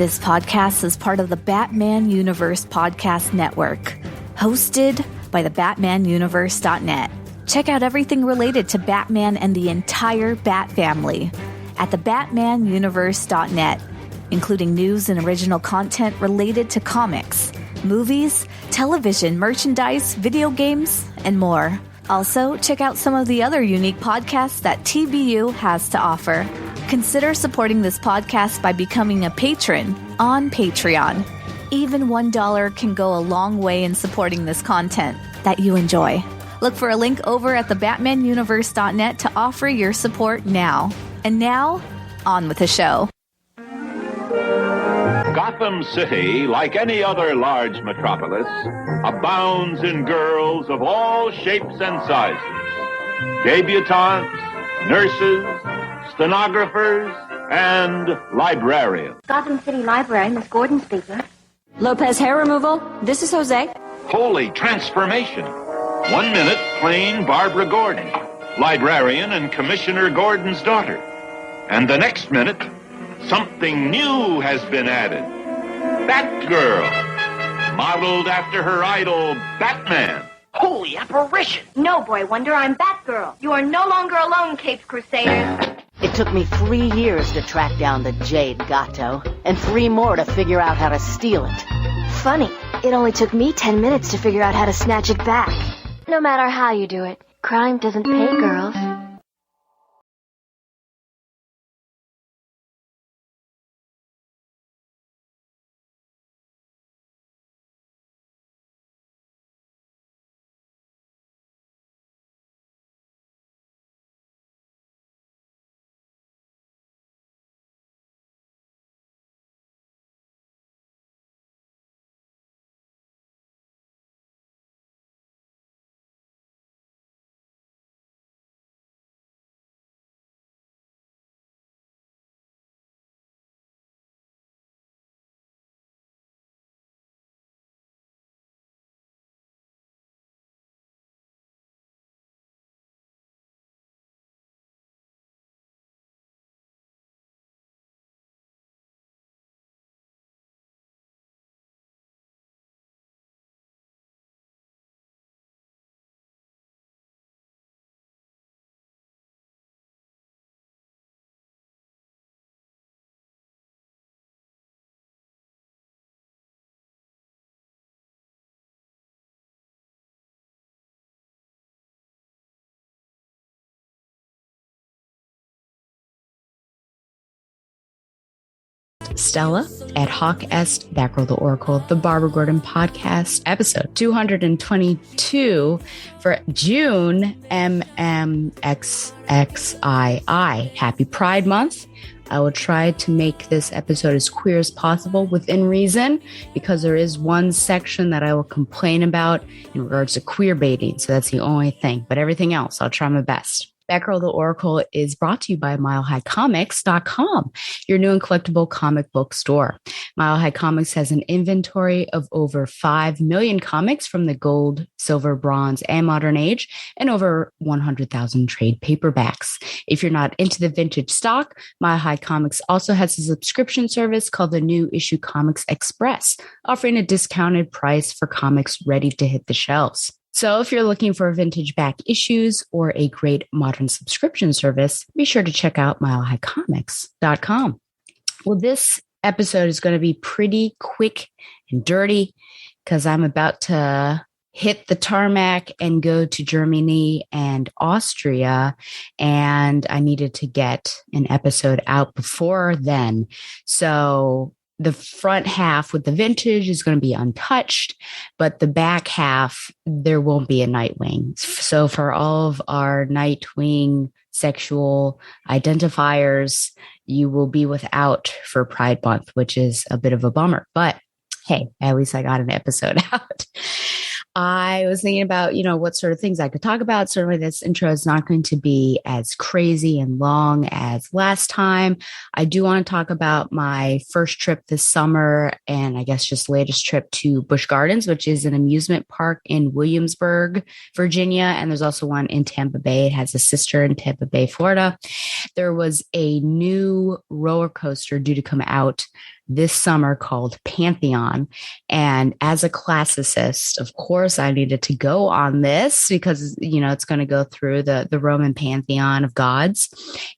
This podcast is part of the Batman Universe Podcast Network, hosted by the BatmanUniverse.net. Check out everything related to Batman and the entire Bat family at the BatmanUniverse.net, including news and original content related to comics, movies, television, merchandise, video games, and more. Also, check out some of the other unique podcasts that TBU has to offer. Consider supporting this podcast by becoming a patron on Patreon. Even $1 can go a long way in supporting this content that you enjoy. Look for a link over at thebatmanuniverse.net to offer your support now. And now, on with the show. Gotham City, like any other large metropolis, abounds in girls of all shapes and sizes. Debutantes, nurses, stenographers, and librarians. Gotham City Library, Miss Gordon speaking. Lopez hair removal. This is Jose. Holy transformation. 1 minute, plain Barbara Gordon, librarian and Commissioner Gordon's daughter. And the next minute, something new has been added. Batgirl, modeled after her idol, Batman. Holy apparition! No, Boy Wonder, I'm Batgirl. You are no longer alone, Capes Crusaders. It took me 3 years to track down the Jade Gato, and 3 more to figure out how to steal it. Funny, it only took me 10 minutes to figure out how to snatch it back. No matter how you do it, crime doesn't pay girls. Stella at Hawk Est, Batgirl the Oracle, the Barbara Gordon podcast, episode 222 for June MMXXII. Happy Pride Month. I will try to make this episode as queer as possible within reason, because there is one section that I will complain about in regards to queer baiting. So that's the only thing. But everything else, I'll try my best. Batgirl the Oracle is brought to you by MileHighComics.com, your new and collectible comic book store. Mile High Comics has an inventory of over 5 million comics from the gold, silver, bronze, and modern age, and over 100,000 trade paperbacks. If you're not into the vintage stock, Mile High Comics also has a subscription service called the New Issue Comics Express, offering a discounted price for comics ready to hit the shelves. So if you're looking for vintage back issues or a great modern subscription service, be sure to check out MileHighComics.com. Well, this episode is going to be pretty quick and dirty because I'm about to hit the tarmac and go to Germany and Austria, and I needed to get an episode out before then. So the front half with the vintage is going to be untouched, but the back half, there won't be a Nightwing. So for all of our Nightwing sexual identifiers, you will be without for Pride Month, which is a bit of a bummer. But hey, at least I got an episode out. I was thinking about, what sort of things I could talk about. Certainly this intro is not going to be as crazy and long as last time. I do want to talk about my first trip this summer, and I guess just latest trip to Busch Gardens, which is an amusement park in Williamsburg, Virginia. And there's also one in Tampa Bay. It has a sister in Tampa Bay, Florida. There was a new roller coaster due to come out this summer called Pantheon. And as a classicist, of course, I needed to go on this because, it's going to go through the Roman pantheon of gods.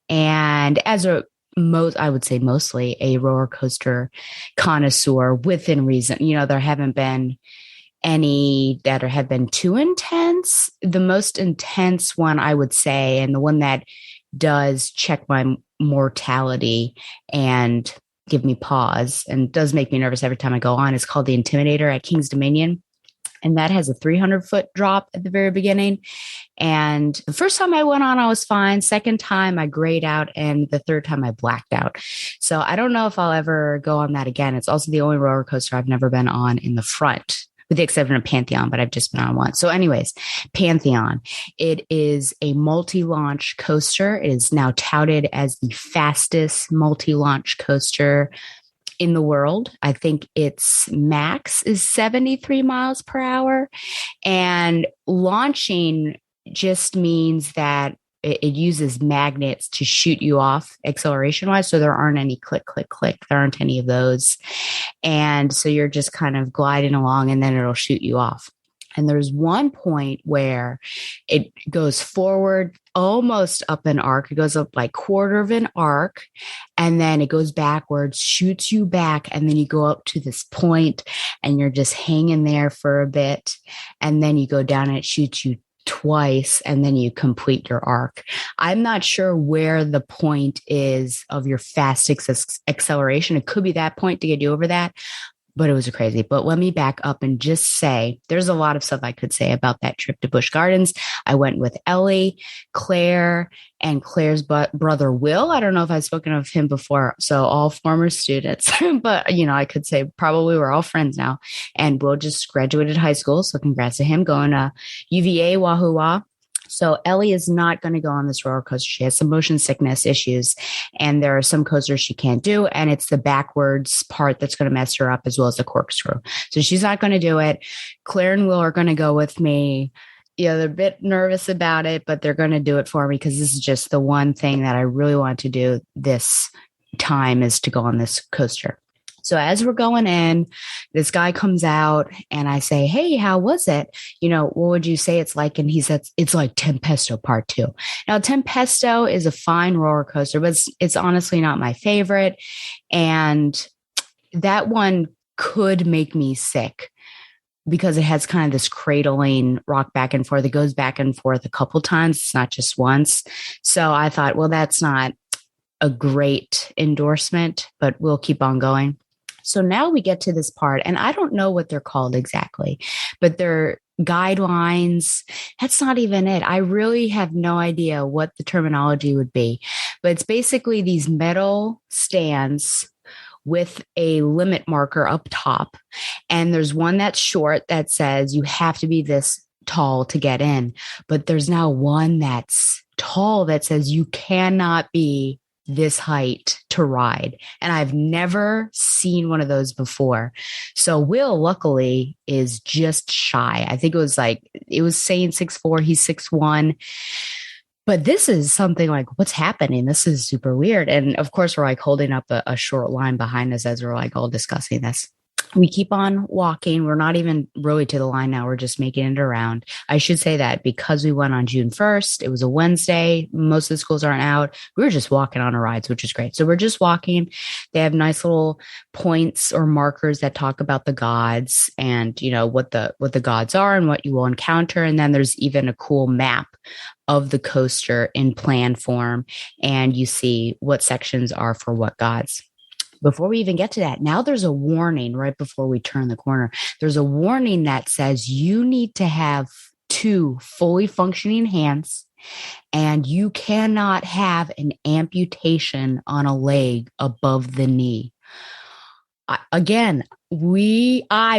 And as I would say mostly a roller coaster connoisseur within reason, there haven't been any that have been too intense. The most intense one, I would say, and the one that does check my mortality and give me pause and does make me nervous every time I go on, is called the Intimidator at King's Dominion. And that has a 300-foot drop at the very beginning. And the first time I went on, I was fine. Second time, I grayed out. And the third time, I blacked out. So I don't know if I'll ever go on that again. It's also the only roller coaster I've never been on in the front, with the exception of Pantheon, but I've just been on one. So anyways, Pantheon, it is a multi-launch coaster. It is now touted as the fastest multi-launch coaster in the world. I think its max is 73 miles per hour. And launching just means that it uses magnets to shoot you off acceleration wise. So there aren't any click, click, click. There aren't any of those. And so you're just kind of gliding along and then it'll shoot you off. And there's one point where it goes forward almost up an arc. It goes up like quarter of an arc and then it goes backwards, shoots you back. And then you go up to this point and you're just hanging there for a bit. And then you go down and it shoots you twice and then you complete your arc. I'm not sure where the point is of your fast acceleration. It could be that point to get you over that. But it was crazy. But let me back up and just say, there's a lot of stuff I could say about that trip to Busch Gardens. I went with Ellie, Claire, and Claire's brother, Will. I don't know if I've spoken of him before. So all former students, but I could say probably we're all friends now. And Will just graduated high school. So congrats to him going to UVA, Wahoo Wah. So Ellie is not going to go on this roller coaster. She has some motion sickness issues and there are some coasters she can't do. And it's the backwards part that's going to mess her up as well as the corkscrew. So she's not going to do it. Claire and Will are going to go with me. They're a bit nervous about it, but they're going to do it for me because this is just the one thing that I really want to do this time is to go on this coaster. So as we're going in, this guy comes out and I say, hey, how was it? What would you say it's like? And he says, it's like Tempesto Part 2. Now, Tempesto is a fine roller coaster, but it's honestly not my favorite. And that one could make me sick because it has kind of this cradling rock back and forth. It goes back and forth a couple times. It's not just once. So I thought, well, that's not a great endorsement, but we'll keep on going. So now we get to this part, and I don't know what they're called exactly, but they're guidelines. That's not even it. I really have no idea what the terminology would be, but it's basically these metal stands with a limit marker up top. And there's one that's short that says you have to be this tall to get in, but there's now one that's tall that says you cannot be this height to ride. And I've never seen one of those before. So Will, luckily, is just shy. I think it was saying 6'4", he's 6'1". But this is something like, what's happening? This is super weird. And of course, we're like holding up a short line behind us as we're like all discussing this. We keep on walking. We're not even really to the line now. We're just making it around. I should say that because we went on June 1st, it was a Wednesday. Most of the schools aren't out. We were just walking on our rides, which is great. So we're just walking. They have nice little points or markers that talk about the gods and, what the gods are and what you will encounter. And then there's even a cool map of the coaster in plan form. And you see what sections are for what gods. Before we even get to that, now there's a warning right before we turn the corner. There's a warning that says you need to have 2 fully functioning hands and you cannot have an amputation on a leg above the knee. I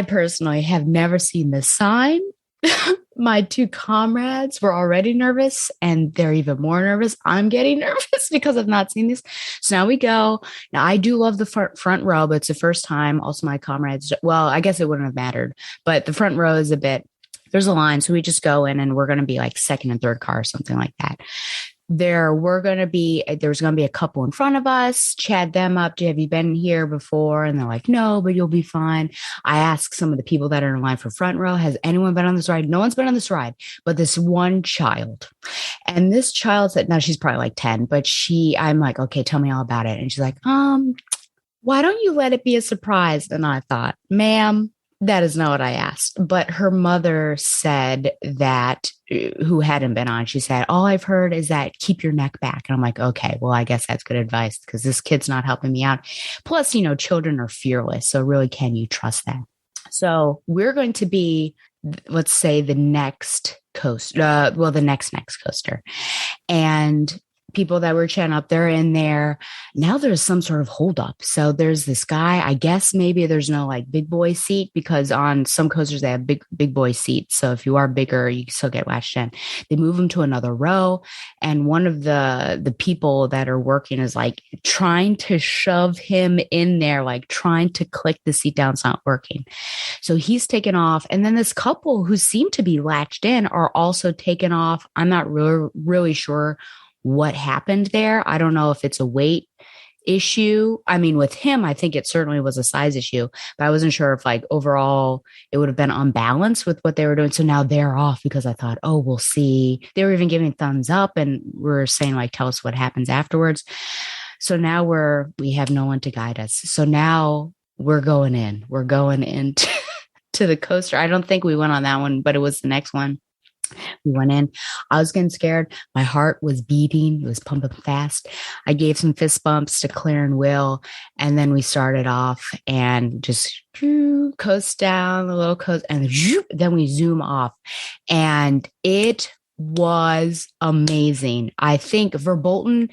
personally have never seen this sign. My 2 comrades were already nervous and they're even more nervous. I'm getting nervous because I've not seen this. So now we go. Now I do love the front row, but it's the first time. Also my comrades, well, I guess it wouldn't have mattered, but the front row is there's a line. So we just go in and we're going to be like second and third car or something like that. there's going to be a couple in front of us, chat them up. Have you been here before? And they're like, no, but you'll be fine. I asked some of the people that are in line for front row, has anyone been on this ride? No one's been on this ride, but this one child. And this child said, now she's probably like 10, but I'm like, okay, tell me all about it. And she's like, why don't you let it be a surprise? And I thought, ma'am, that is not what I asked. But her mother said that, who hadn't been on, she said, all I've heard is that keep your neck back. And I'm like, okay, well, I guess that's good advice because this kid's not helping me out. Plus, children are fearless. So really, can you trust that? So we're going to be, let's say, the next coaster, the next coaster. And people that were chatting up, they're in there. Now there's some sort of holdup. So there's this guy, I guess maybe there's no like big boy seat because on some coasters they have big boy seats. So if you are bigger, you can still get latched in. They move him to another row. And one of the people that are working is like trying to shove him in there, like trying to click the seat down. It's not working. So he's taken off. And then this couple who seem to be latched in are also taken off. I'm not really sure what happened there. I don't know if it's a weight issue. I mean, with him, I think it certainly was a size issue, but I wasn't sure if like overall it would have been unbalanced with what they were doing. So now they're off because I thought, oh, we'll see. They were even giving thumbs up and we're saying like, tell us what happens afterwards. So now we have no one to guide us. So now we're going into to the coaster. I don't think we went on that one, but it was the next one. We went in. I was getting scared. My heart was beating. It was pumping fast. I gave some fist bumps to Claire and Will. And then we started off and just coast down the little coast. And then we zoom off. And it was amazing. I think Verbolten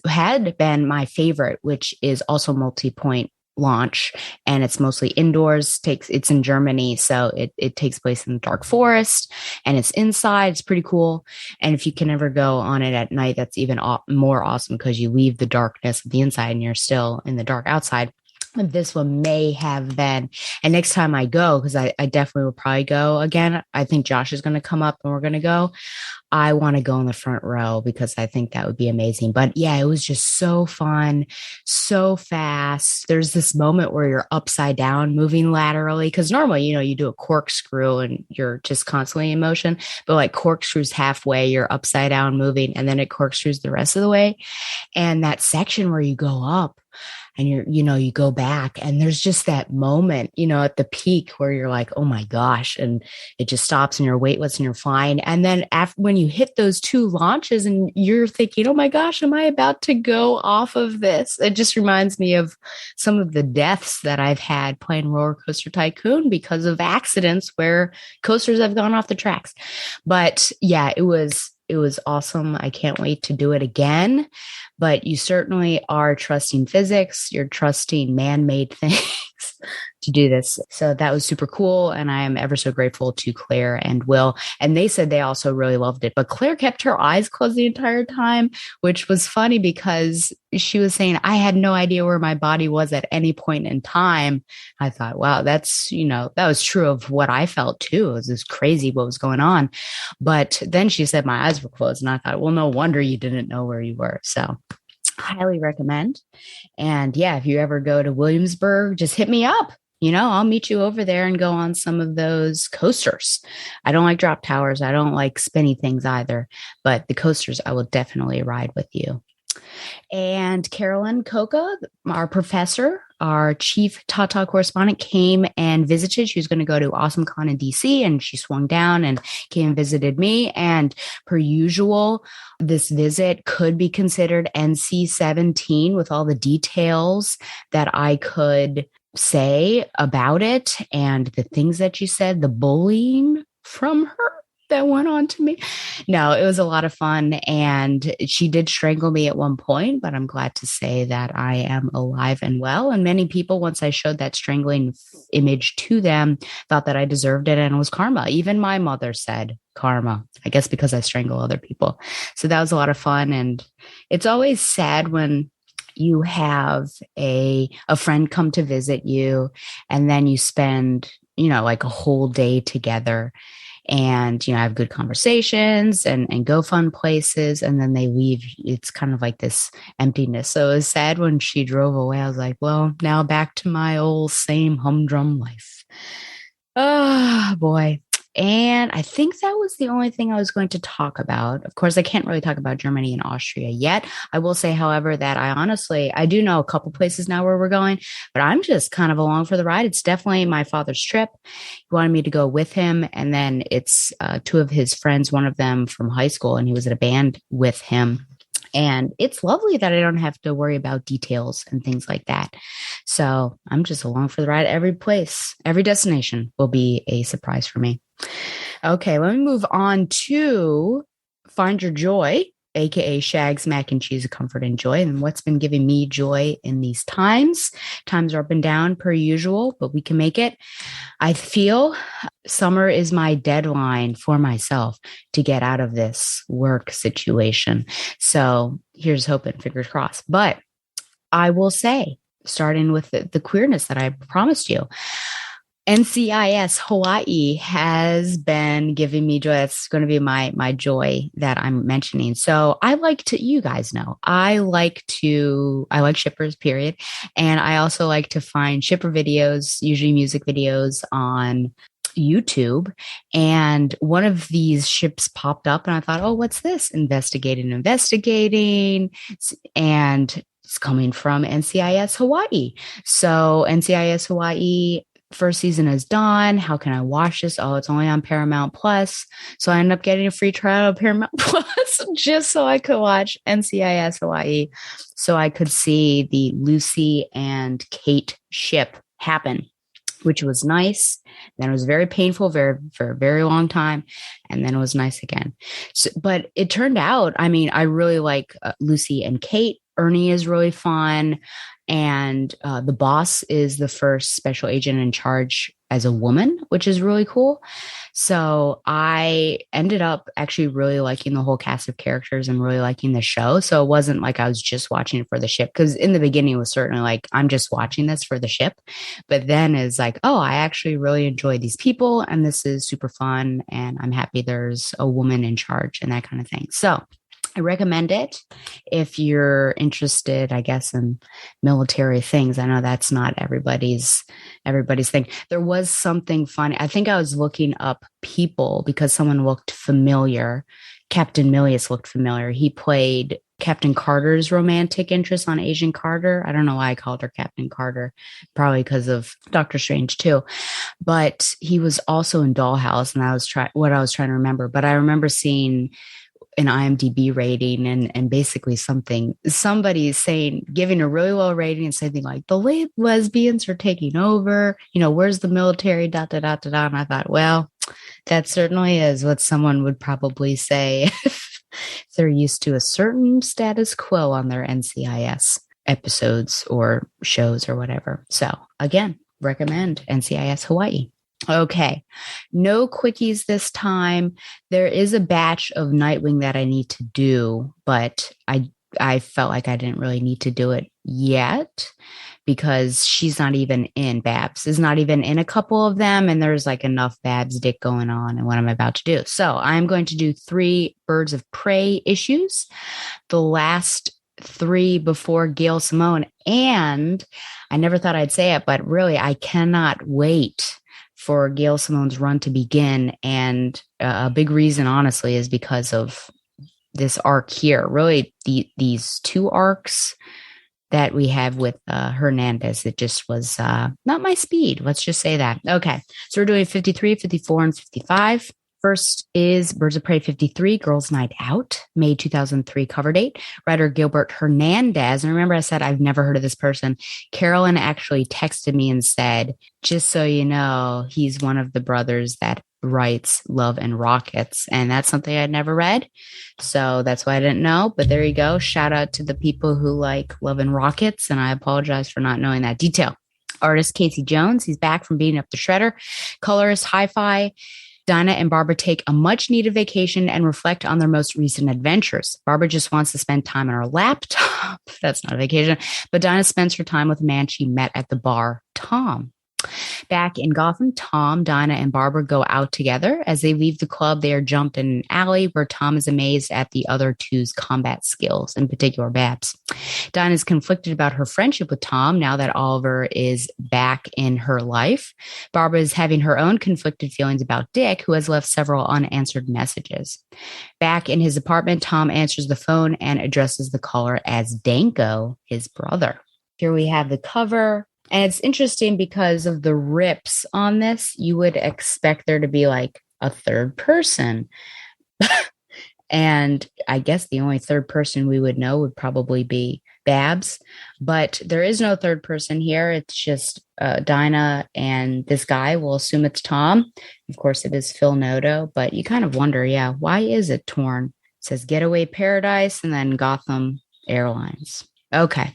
had been my favorite, which is also multi-point launch, and it's mostly indoors. It's in Germany, so it takes place in the dark forest, and it's inside. It's pretty cool. And if you can ever go on it at night, that's even more awesome because you leave the darkness of the inside and you're still in the dark outside. This one may have been, and next time I go, because I definitely will probably go again. I think Josh is going to come up and we're going to go. I want to go in the front row because I think that would be amazing. But yeah, it was just so fun, so fast. There's this moment where you're upside down moving laterally because normally, you do a corkscrew and you're just constantly in motion, but like corkscrews halfway, you're upside down moving and then it corkscrews the rest of the way. And that section where you go up, and you go back and there's just that moment, at the peak where you're like, oh my gosh. And it just stops and you're weightless and you're flying. And then when you hit those two launches and you're thinking, oh my gosh, am I about to go off of this? It just reminds me of some of the deaths that I've had playing Roller Coaster Tycoon because of accidents where coasters have gone off the tracks. But yeah, it was awesome. I can't wait to do it again. But you certainly are trusting physics. You're trusting man-made things to do this. So that was super cool. And I am ever so grateful to Claire and Will. And they said they also really loved it. But Claire kept her eyes closed the entire time, which was funny because she was saying, I had no idea where my body was at any point in time. I thought, wow, that was true of what I felt too. It was just crazy what was going on. But then she said my eyes were closed. And I thought, well, no wonder you didn't know where you were. So highly recommend. And yeah, if you ever go to Williamsburg, just hit me up. I'll meet you over there and go on some of those coasters. I don't like drop towers. I don't like spinny things either, but the coasters, I will definitely ride with you. And Carolyn Coca, our professor, our chief Tata correspondent, came and visited. She was going to go to AwesomeCon in DC, and she swung down and came and visited me. And per usual, this visit could be considered NC-17 with all the details that I could say about it and the things that she said, the bullying from her that went on to me. No, it was a lot of fun. And she did strangle me at one point, but I'm glad to say that I am alive and well. And many people, once I showed that strangling image to them, thought that I deserved it and it was karma. Even my mother said karma, I guess because I strangle other people. So that was a lot of fun. And it's always sad when you have a friend come to visit you and then you spend, like a whole day together. and, have good conversations and go fun places. And then they leave. It's kind of like this emptiness. So it was sad when she drove away. I was like, well, now back to my old same humdrum life. Oh boy. And I think that was the only thing I was going to talk about. Of course, I can't really talk about Germany and Austria yet. I will say, however, that I do know a couple places now where we're going, but I'm just kind of along for the ride. It's definitely my father's trip. He wanted me to go with him. And then it's two of his friends, one of them from high school, and he was in a band with him. And it's lovely that I don't have to worry about details and things like that. So I'm just along for the ride. Every place, every destination will be a surprise for me. Okay, let me move on to Find Your Joy, aka Shag's Mac and Cheese of Comfort and Joy, and what's been giving me joy in these times. Times are up and down per usual, but we can make it. I feel summer is my deadline for myself to get out of this work situation. So here's hoping, fingers crossed. But I will say, starting with the queerness that I promised you, NCIS Hawaii has been giving me joy. That's going to be my joy that I'm mentioning. So you guys know, I like shippers, period. And I also like to find shipper videos, usually music videos on YouTube. And one of these ships popped up and I thought, oh, what's this? Investigating. And it's coming from NCIS Hawaii. So NCIS Hawaii, first season is done. How can I watch this? Oh, it's only on Paramount Plus. So I ended up getting a free trial of Paramount Plus just so I could watch NCIS Hawaii, so I could see the Lucy and Kate ship happen, which was nice. Then it was very painful for a very long time. And then it was nice again. So, but it turned out, I really like Lucy and Kate. Ernie is really fun. And the boss is the first special agent in charge as a woman, which is really cool. So I ended up actually really liking the whole cast of characters and really liking the show. So it wasn't like I was just watching it for the ship, because in the beginning it was certainly like, I'm just watching this for the ship. But then it's like, oh, I actually really enjoy these people and this is super fun. And I'm happy there's a woman in charge and that kind of thing. So I recommend it if you're interested, I guess, in military things. I know that's not everybody's thing. There was something funny. I think I was looking up people because someone looked familiar. Captain Milius looked familiar. He played Captain Carter's romantic interest on Agent Carter. I don't know why I called her Captain Carter, probably because of Doctor Strange too. But he was also in Dollhouse, and I was trying to remember. But I remember seeing an IMDb rating and basically somebody saying, giving a really low rating and something like, the lesbians are taking over, where's the military, ... And I thought, well, that certainly is what someone would probably say if they're used to a certain status quo on their NCIS episodes or shows or whatever. So again, recommend NCIS Hawaii. Okay, no quickies this time. There is a batch of Nightwing that I need to do, but I felt like I didn't really need to do it yet because she's not even in, Babs is not even in a couple of them, and there's like enough Babs dick going on in what I'm about to do. So I'm going to do 3 Birds of Prey issues, the last 3 before Gail Simone, and I never thought I'd say it, but really I cannot wait for Gail Simone's run to begin. And a big reason, honestly, is because of this arc here. Really, these 2 arcs that we have with Hernandez, it just was not my speed. Let's just say that. Okay, so we're doing 53, 54, and 55. First is Birds of Prey 53, Girls Night Out, May 2003 cover date. Writer Gilbert Hernandez. And remember, I said I've never heard of this person. Carolyn actually texted me and said, just so you know, he's one of the brothers that writes Love and Rockets. And that's something I'd never read. So that's why I didn't know. But there you go. Shout out to the people who like Love and Rockets. And I apologize for not knowing that detail. Artist Casey Jones. He's back from beating up the shredder. Colorist Hi-Fi. Dinah and Barbara take a much-needed vacation and reflect on their most recent adventures. Barbara just wants to spend time on her laptop. That's not a vacation. But Dinah spends her time with a man she met at the bar, Tom. Back in Gotham, Tom, Dinah, and Barbara go out together. As they leave the club, they are jumped in an alley where Tom is amazed at the other two's combat skills, in particular Babs. Dinah is conflicted about her friendship with Tom now that Oliver is back in her life. Barbara is having her own conflicted feelings about Dick, who has left several unanswered messages. Back in his apartment, Tom answers the phone and addresses the caller as Danko, his brother. Here we have the cover. And it's interesting because of the rips on this. You would expect there to be like a third person. And I guess the only third person we would know would probably be Babs. But there is no third person here. It's just Dinah and this guy. We'll assume it's Tom. Of course, it is Phil Noto. But you kind of wonder, why is it torn? It says Getaway Paradise and then Gotham Airlines. Okay.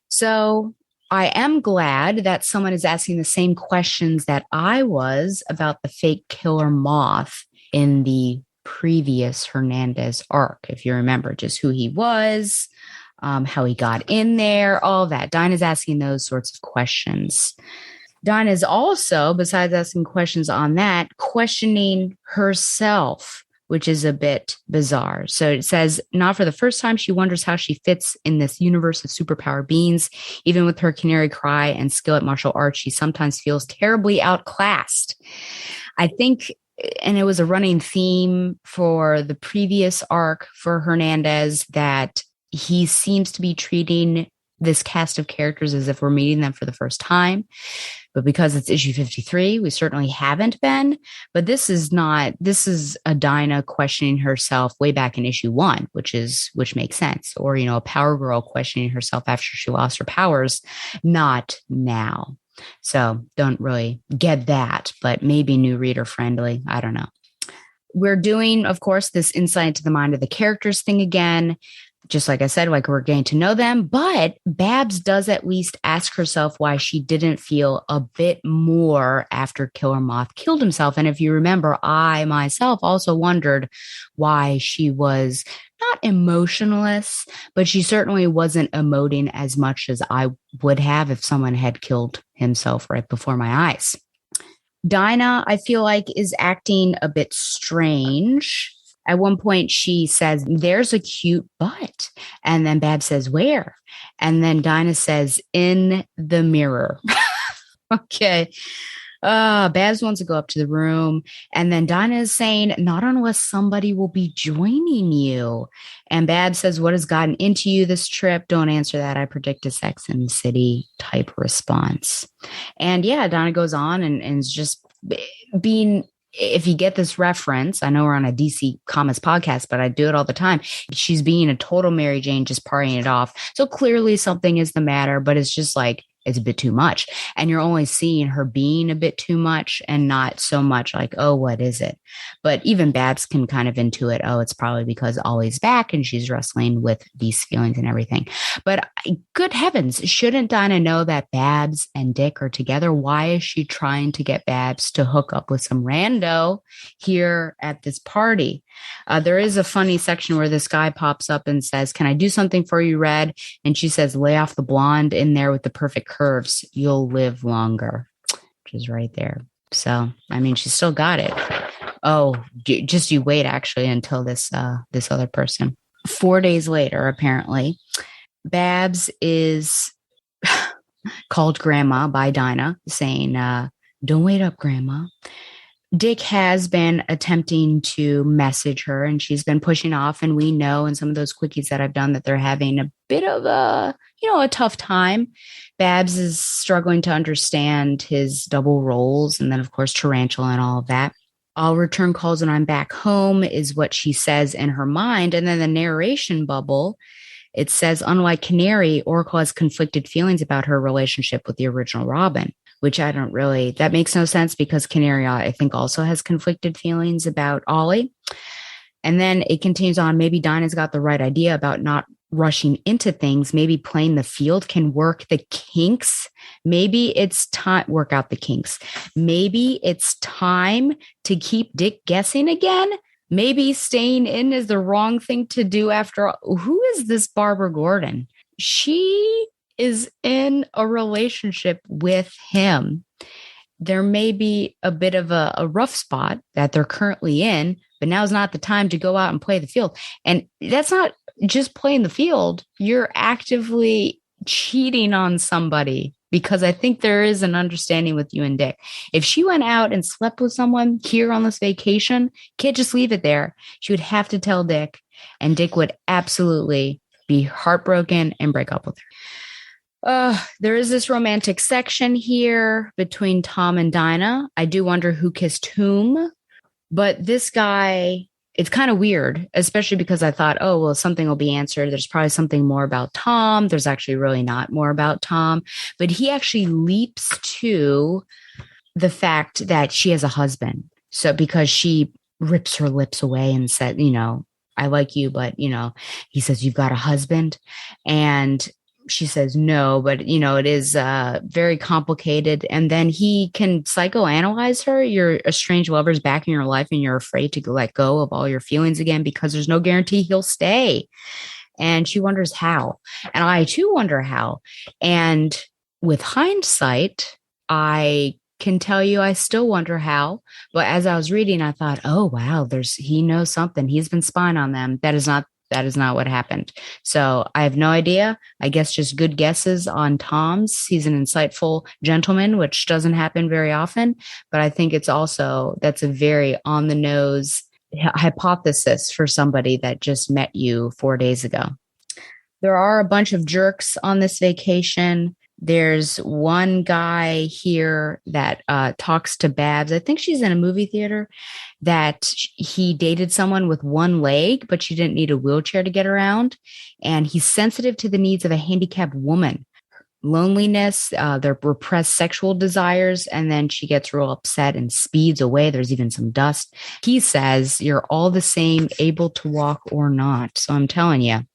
So I am glad that someone is asking the same questions that I was about the fake killer moth in the previous Hernandez arc. If you remember just who he was, how he got in there, all that. Dinah's asking those sorts of questions. Dinah's also, besides asking questions on that, questioning herself, which is a bit bizarre. So it says, not for the first time, she wonders how she fits in this universe of superpower beings. Even with her canary cry and skill at martial arts, she sometimes feels terribly outclassed. I think, and it was a running theme for the previous arc for Hernandez, that he seems to be treating this cast of characters as if we're meeting them for the first time. But because it's issue 53, we certainly haven't been. But this is a Dinah questioning herself way back in issue 1, which makes sense. Or, a Power Girl questioning herself after she lost her powers, not now. So don't really get that, but maybe new reader friendly. I don't know. We're doing, of course, this insight into the mind of the characters thing again. Just like I said, like we're getting to know them, but Babs does at least ask herself why she didn't feel a bit more after Killer Moth killed himself. And if you remember, I myself also wondered why she was not emotionless, but she certainly wasn't emoting as much as I would have if someone had killed himself right before my eyes. Dinah, I feel like, is acting a bit strange. At one point, she says, there's a cute butt. And then Babs says, where? And then Dinah says, in the mirror. Okay. Babs wants to go up to the room. And then Dinah is saying, not unless somebody will be joining you. And Babs says, what has gotten into you this trip? Don't answer that. I predict a Sex and the City type response. And Dinah goes on and is just being... If you get this reference, I know we're on a DC Comics podcast, but I do it all the time. She's being a total Mary Jane, just partying it off. So clearly something is the matter, but it's just like, it's a bit too much. And you're only seeing her being a bit too much and not so much like, oh, what is it? But even Babs can kind of intuit, oh, it's probably because Ollie's back and she's wrestling with these feelings and everything. But good heavens, shouldn't Dinah know that Babs and Dick are together? Why is she trying to get Babs to hook up with some rando here at this party? There is a funny section where this guy pops up and says, can I do something for you, Red? And she says, lay off the blonde in there with the perfect curves. You'll live longer, which is right there. So, I mean, she still got it. Oh, just you wait actually until this other person. 4 days later, apparently, Babs is called Grandma by Dinah, saying, don't wait up, Grandma. Dick has been attempting to message her and she's been pushing off. And we know in some of those quickies that I've done that they're having a bit of a tough time. Babs is struggling to understand his double roles. And then, of course, Tarantula and all of that. I'll return calls when I'm back home is what she says in her mind. And then the narration bubble, it says, unlike Canary, Oracle has conflicted feelings about her relationship with the original Robin, which that makes no sense because Canary, I think, also has conflicted feelings about Ollie. And then it continues on. Maybe Dinah's got the right idea about not rushing into things. Maybe playing the field can work the kinks. Maybe it's time work out the kinks. Maybe it's time to keep Dick guessing again. Maybe staying in is the wrong thing to do after all. Who is this Barbara Gordon? She is in a relationship with him. there may be a bit of a rough spot that they're currently in, but now's not the time to go out and play the field. And that's not just playing the field. You're actively cheating on somebody, because I think there is an understanding with you and Dick. If she went out and slept with someone here on this vacation, can't just leave it there. She would have to tell Dick, and Dick would absolutely be heartbroken and break up with her. There is this romantic section here between Tom and Dinah. I do wonder who kissed whom, but this guy, it's kind of weird, especially because I thought, oh, well, something will be answered. There's probably something more about Tom. There's actually really not more about Tom, but he actually leaps to the fact that she has a husband. So because she rips her lips away and said, I like you, but, he says, you've got a husband. And she says no, but it is very complicated. And then he can psychoanalyze her. Your estranged lover's back in your life, and you're afraid to let go of all your feelings again because there's no guarantee he'll stay. And she wonders how. And I too wonder how. And with hindsight, I can tell you I still wonder how. But as I was reading, I thought, oh wow, he knows something. He's been spying on them. That is not what happened. So I have no idea. I guess just good guesses on Tom's. He's an insightful gentleman, which doesn't happen very often. But I think that's a very on the nose hypothesis for somebody that just met you 4 days ago. There are a bunch of jerks on this vacation. There's one guy here that talks to Babs. I think she's in a movie theater, that he dated someone with one leg, but she didn't need a wheelchair to get around. And he's sensitive to the needs of a handicapped woman, loneliness, their repressed sexual desires. And then she gets real upset and speeds away. There's even some dust. He says, you're all the same, able to walk or not. So I'm telling you,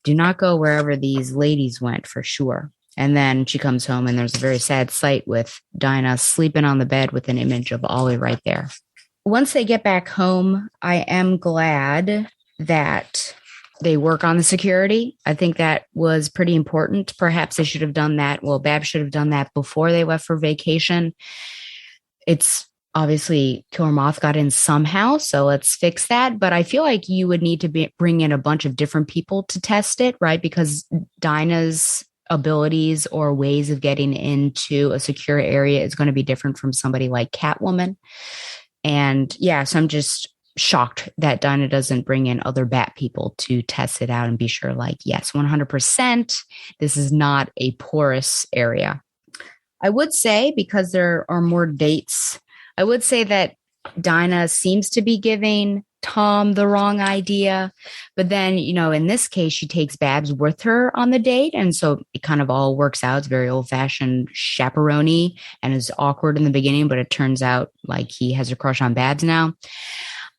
do not go wherever these ladies went for sure. And then she comes home and there's a very sad sight with Dinah sleeping on the bed with an image of Ollie right there. Once they get back home, I am glad that they work on the security. I think that was pretty important. Perhaps they should have done that. Well, Babs should have done that before they left for vacation. It's obviously Killer Moth got in somehow, so let's fix that. But I feel like you would need to bring in a bunch of different people to test it, right? Because Dinah's abilities or ways of getting into a secure area is going to be different from somebody like Catwoman. And yeah, so I'm just shocked that Dinah doesn't bring in other Bat people to test it out and be sure, like, yes, 100%, this is not a porous area. I would say, because there are more dates, I would say that Dinah seems to be giving Tom the wrong idea. But then, in this case, she takes Babs with her on the date. And so it kind of all works out. It's very old fashioned chaperone and is awkward in the beginning, but it turns out like he has a crush on Babs now.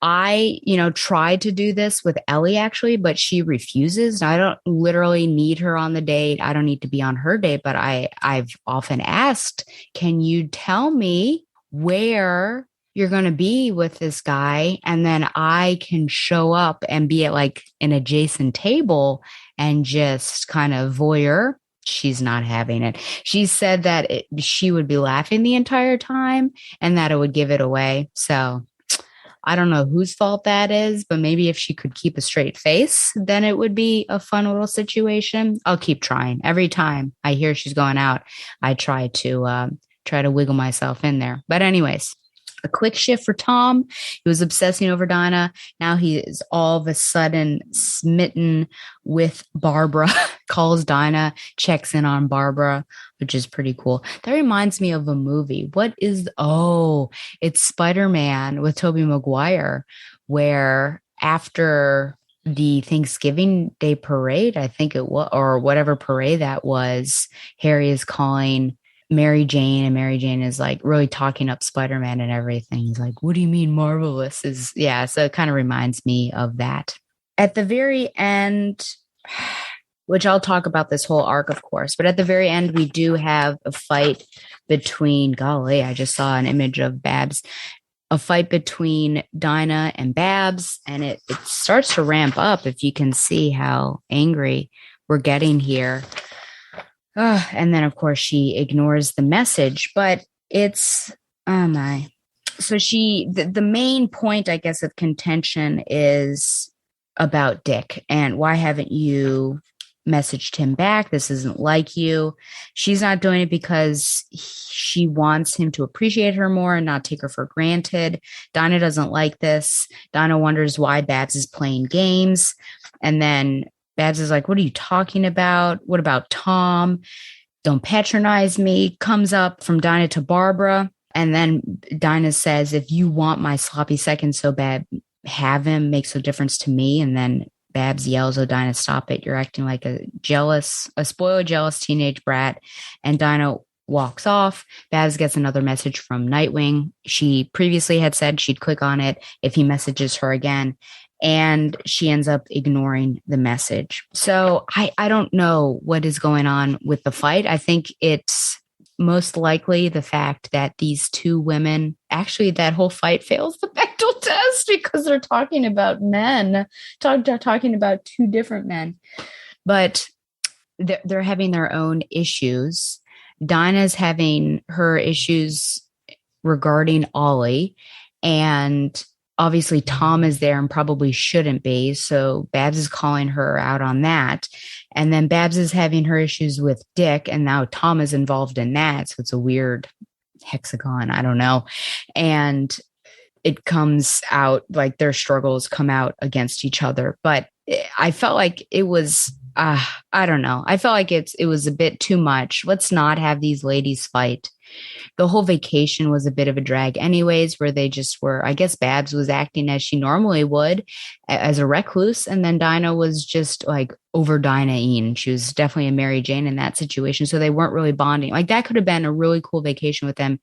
I, tried to do this with Ellie actually, but she refuses. Now, I don't literally need her on the date. I don't need to be on her date, but I've often asked, can you tell me where you're going to be with this guy, and then I can show up and be at like an adjacent table and just kind of voyeur. She's not having it. She said that she would be laughing the entire time and that it would give it away. So I don't know whose fault that is, but maybe if she could keep a straight face, then it would be a fun little situation. I'll keep trying. Every time I hear she's going out, I try to wiggle myself in there. But anyways, a quick shift for Tom. He was obsessing over Dinah. Now he is all of a sudden smitten with Barbara, calls Dinah, checks in on Barbara, which is pretty cool. That reminds me of a movie. It's Spider-Man with Tobey Maguire, where after the Thanksgiving Day parade, I think it was, or whatever parade that was, Harry is calling Mary Jane, and Mary Jane is like really talking up Spider-Man and everything. He's like, what do you mean marvelous? So it kind of reminds me of that. At the very end, which I'll talk about this whole arc, of course, but at the very end, we do have a fight between, golly, I just saw an image of Babs, a fight between Dinah and Babs, and it starts to ramp up, if you can see how angry we're getting here. And then, of course, she ignores the message. But It's, oh my. So the main point, I guess, of contention is about Dick and why haven't you messaged him back? This isn't like you. She's not doing it because she wants him to appreciate her more and not take her for granted. Dinah doesn't like this. Dinah wonders why Babs is playing games. And then Babs is like, what are you talking about? What about Tom? Don't patronize me. Comes up from Dinah to Barbara. And then Dinah says, if you want my sloppy seconds so bad, have him. Makes no difference to me. And then Babs yells, oh, Dinah, stop it. You're acting like a spoiled, jealous teenage brat. And Dinah walks off. Babs gets another message from Nightwing. She previously had said she'd click on it if he messages her again. And she ends up ignoring the message. So I don't know what is going on with the fight. I think it's most likely the fact that these two women, actually that whole fight fails the Bechdel test because they're talking about men, talking about two different men. But they're having their own issues. Dinah's having her issues regarding Ollie, and obviously Tom is there and probably shouldn't be. So Babs is calling her out on that. And then Babs is having her issues with Dick, and now Tom is involved in that. So it's a weird hexagon. I don't know. And it comes out like their struggles come out against each other. But I felt like it was, I don't know. I felt like it was a bit too much. Let's not have these ladies fight. The whole vacation was a bit of a drag anyways, where they just were, I guess Babs was acting as she normally would as a recluse. And then Dinah was just like over Dinah-ing. She was definitely a Mary Jane in that situation. So they weren't really bonding. Like that could have been a really cool vacation with them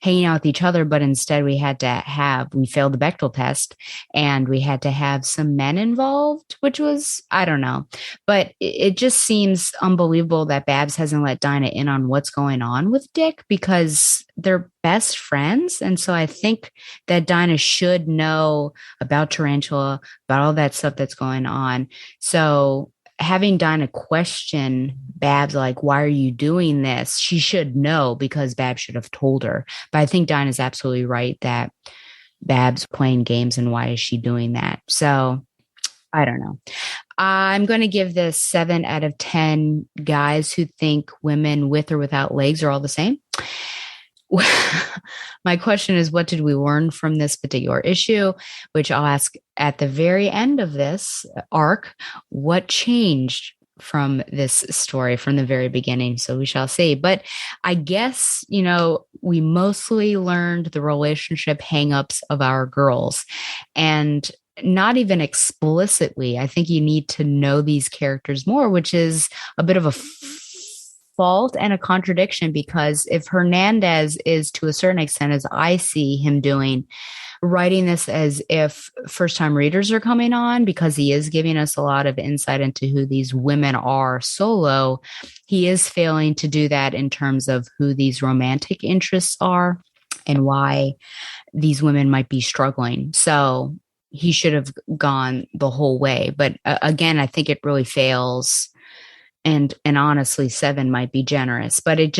hanging out with each other. But instead we failed the Bechdel test and we had to have some men involved, which was, I don't know. But it just seems unbelievable that Babs hasn't let Dinah in on what's going on with Dick because they're best friends. And so I think that Dinah should know about Tarantula, about all that stuff that's going on. So having Dinah question Babs, like, why are you doing this? She should know because Babs should have told her. But I think Dinah's absolutely right that Babs playing games and why is she doing that? So I don't know. I'm going to give this 7 out of 10 guys who think women with or without legs are all the same. My question is, what did we learn from this particular issue? Which I'll ask at the very end of this arc. What changed from this story from the very beginning? So we shall see. But I guess, we mostly learned the relationship hangups of our girls. And not even explicitly. I think you need to know these characters more, which is a bit of a fault and a contradiction, because if Hernandez is, to a certain extent, as I see him doing, writing this as if first-time readers are coming on, because he is giving us a lot of insight into who these women are solo, he is failing to do that in terms of who these romantic interests are and why these women might be struggling. So he should have gone the whole way. But again, I think it really fails. And honestly, 7 might be generous, but it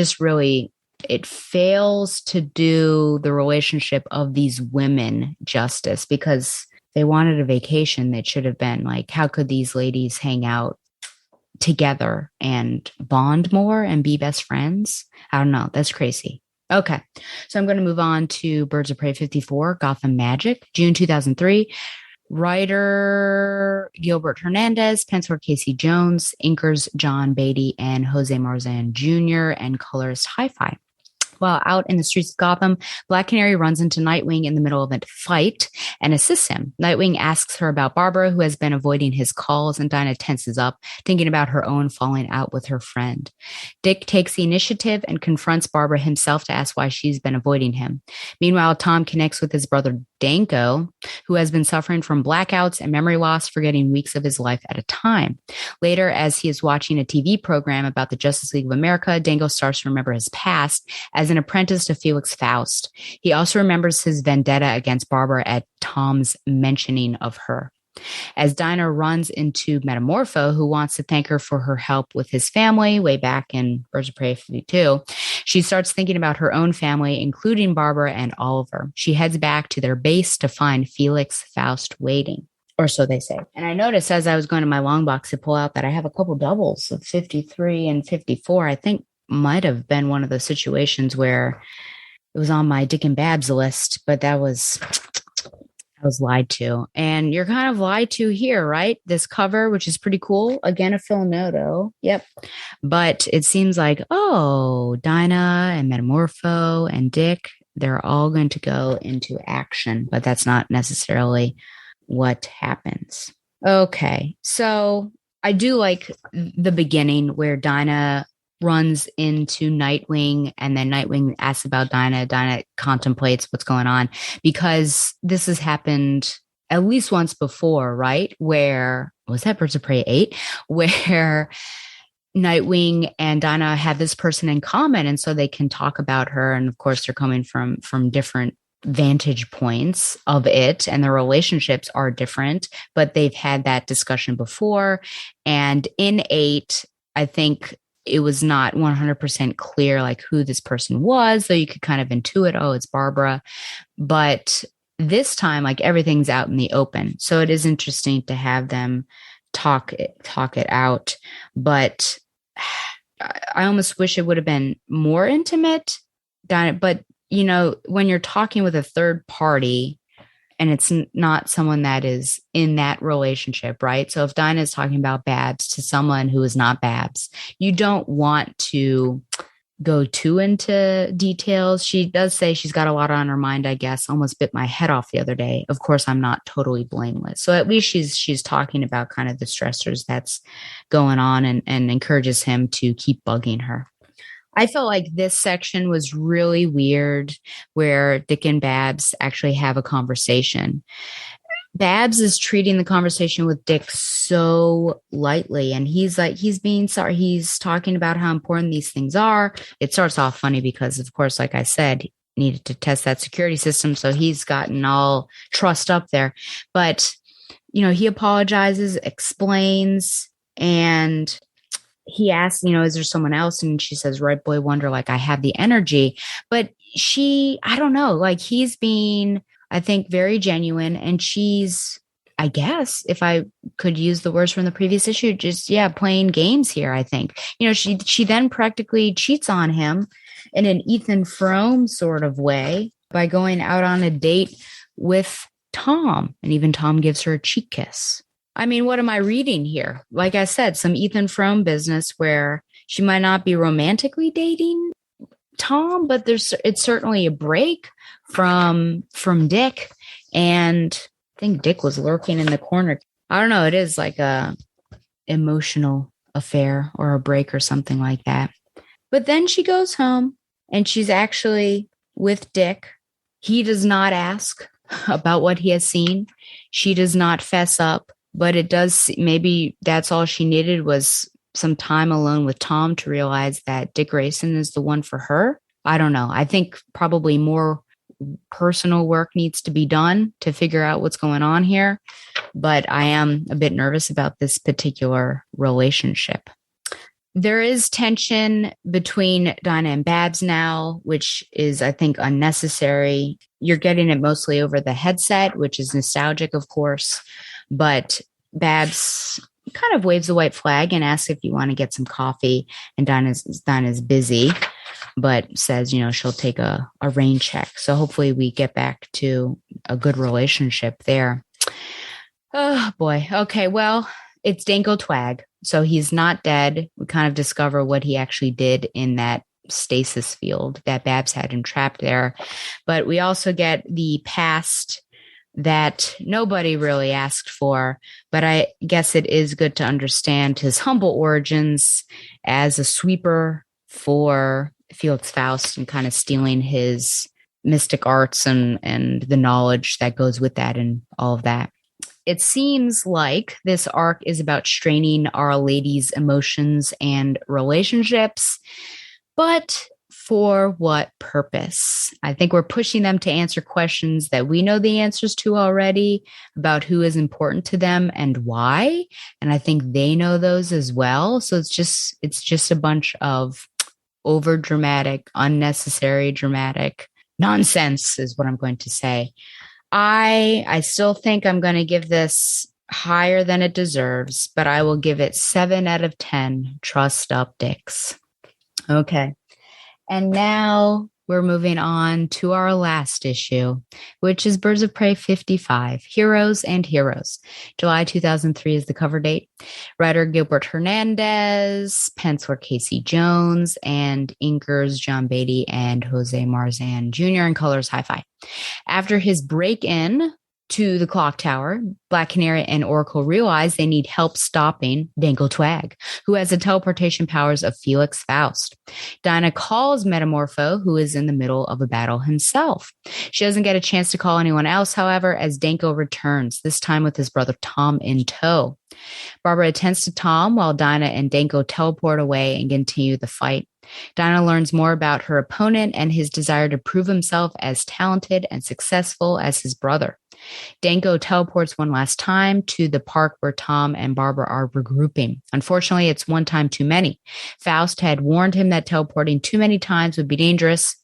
fails to do the relationship of these women justice, because they wanted a vacation that should have been like, how could these ladies hang out together and bond more and be best friends? I don't know. That's crazy. Okay. So I'm going to move on to Birds of Prey 54, Gotham Magic, June 2003. Writer Gilbert Hernandez, penciler Casey Jones, inkers John Beatty and Jose Marzan Jr., and colorist Hi-Fi. While out in the streets of Gotham, Black Canary runs into Nightwing in the middle of a fight and assists him. Nightwing asks her about Barbara, who has been avoiding his calls, and Dinah tenses up, thinking about her own falling out with her friend. Dick takes the initiative and confronts Barbara himself to ask why she's been avoiding him. Meanwhile, Tom connects with his brother Danko, who has been suffering from blackouts and memory loss, forgetting weeks of his life at a time. Later, as he is watching a TV program about the Justice League of America, Danko starts to remember his past as an apprentice to Felix Faust. He also remembers his vendetta against Barbara at Tom's mentioning of her. As Dinah runs into Metamorpho, who wants to thank her for her help with his family way back in Birds of Prey 52, she starts thinking about her own family, including Barbara and Oliver. She heads back to their base to find Felix Faust waiting, or so they say. And I noticed as I was going to my long box to pull out that I have a couple doubles of 53 and 54. I think might have been one of those situations where it was on my Dick and Babs list, but I was lied to. And you're kind of lied to here, right? This cover, which is pretty cool. Again, a Phil Noto. Yep. But it seems like, oh, Dinah and Metamorpho and Dick, they're all going to go into action, but that's not necessarily what happens. Okay. So I do like the beginning where Dinah runs into Nightwing and then Nightwing asks about Dinah. Dinah contemplates what's going on because this has happened at least once before, right? Where was that Birds of Prey 8? Where Nightwing and Dinah have this person in common. And so they can talk about her. And of course, they're coming from different vantage points of it, and their relationships are different, but they've had that discussion before. And in 8, I think it was not 100% clear like who this person was, though you could kind of intuit, oh, it's Barbara. But this time, like everything's out in the open. So it is interesting to have them talk it out. But I almost wish it would have been more intimate. But, you know, when you're talking with a third party, and it's not someone that is in that relationship, right? So if Dinah is talking about Babs to someone who is not Babs, you don't want to go too into details. She does say she's got a lot on her mind, I guess. Almost bit my head off the other day. Of course, I'm not totally blameless. So at least she's talking about kind of the stressors that's going on and encourages him to keep bugging her. I felt like this section was really weird where Dick and Babs actually have a conversation. Babs is treating the conversation with Dick so lightly, and he's being sorry. He's talking about how important these things are. It starts off funny because, of course, like I said, needed to test that security system. So he's gotten all trussed up there. But, you know, he apologizes, explains, and he asks, you know, is there someone else? And she says, right, boy wonder, like, I have the energy. But I don't know, like, he's being, I think, very genuine. And she's, I guess, if I could use the words from the previous issue, just, playing games here, I think. You know, she then practically cheats on him in an Ethan Frome sort of way by going out on a date with Tom. And even Tom gives her a cheek kiss. I mean, what am I reading here? Like I said, some Ethan Frome business where she might not be romantically dating Tom, but it's certainly a break from Dick. And I think Dick was lurking in the corner. I don't know. It is like a emotional affair or a break or something like that. But then she goes home and she's actually with Dick. He does not ask about what he has seen. She does not fess up. But it does, maybe that's all she needed was some time alone with Tom to realize that Dick Grayson is the one for her. I don't know. I think probably more personal work needs to be done to figure out what's going on here. But I am a bit nervous about this particular relationship. There is tension between Dinah and Babs now, which is, I think, unnecessary. You're getting it mostly over the headset, which is nostalgic, of course. But Babs kind of waves a white flag and asks if you want to get some coffee. And Dinah's busy, but says, you know, she'll take a rain check. So hopefully we get back to a good relationship there. Oh, boy. Okay, well, it's Danko Twag. So he's not dead. We kind of discover what he actually did in that stasis field that Babs had him trapped there. But we also get the past that nobody really asked for, but I guess it is good to understand his humble origins as a sweeper for Felix Faust and kind of stealing his mystic arts and the knowledge that goes with that and all of that. It seems like this arc is about straining Our Lady's emotions and relationships, but For what purpose? I think we're pushing them to answer questions that we know the answers to already about who is important to them and why. And I think they know those as well. So it's just a bunch of over dramatic, unnecessary dramatic nonsense is what I'm going to say. I still think I'm going to give this higher than it deserves, but I will give it 7 out of 10 trussed up dicks. Okay. And now we're moving on to our last issue, which is Birds of Prey 55, Heroes and Heroes. July 2003 is the cover date. Writer Gilbert Hernandez, penciler Casey Jones, and inkers John Beatty and Jose Marzan Jr. and colors Hi-Fi. After his break-in to the clock tower, Black Canary and Oracle realize they need help stopping Danko Twag, who has the teleportation powers of Felix Faust. Dinah calls Metamorpho, who is in the middle of a battle himself. She doesn't get a chance to call anyone else, however, as Danko returns, this time with his brother Tom in tow. Barbara attends to Tom while Dinah and Danko teleport away and continue the fight. Dinah learns more about her opponent and his desire to prove himself as talented and successful as his brother. Danko teleports one last time to the park where Tom and Barbara are regrouping. Unfortunately, it's one time too many. Faust had warned him that teleporting too many times would be dangerous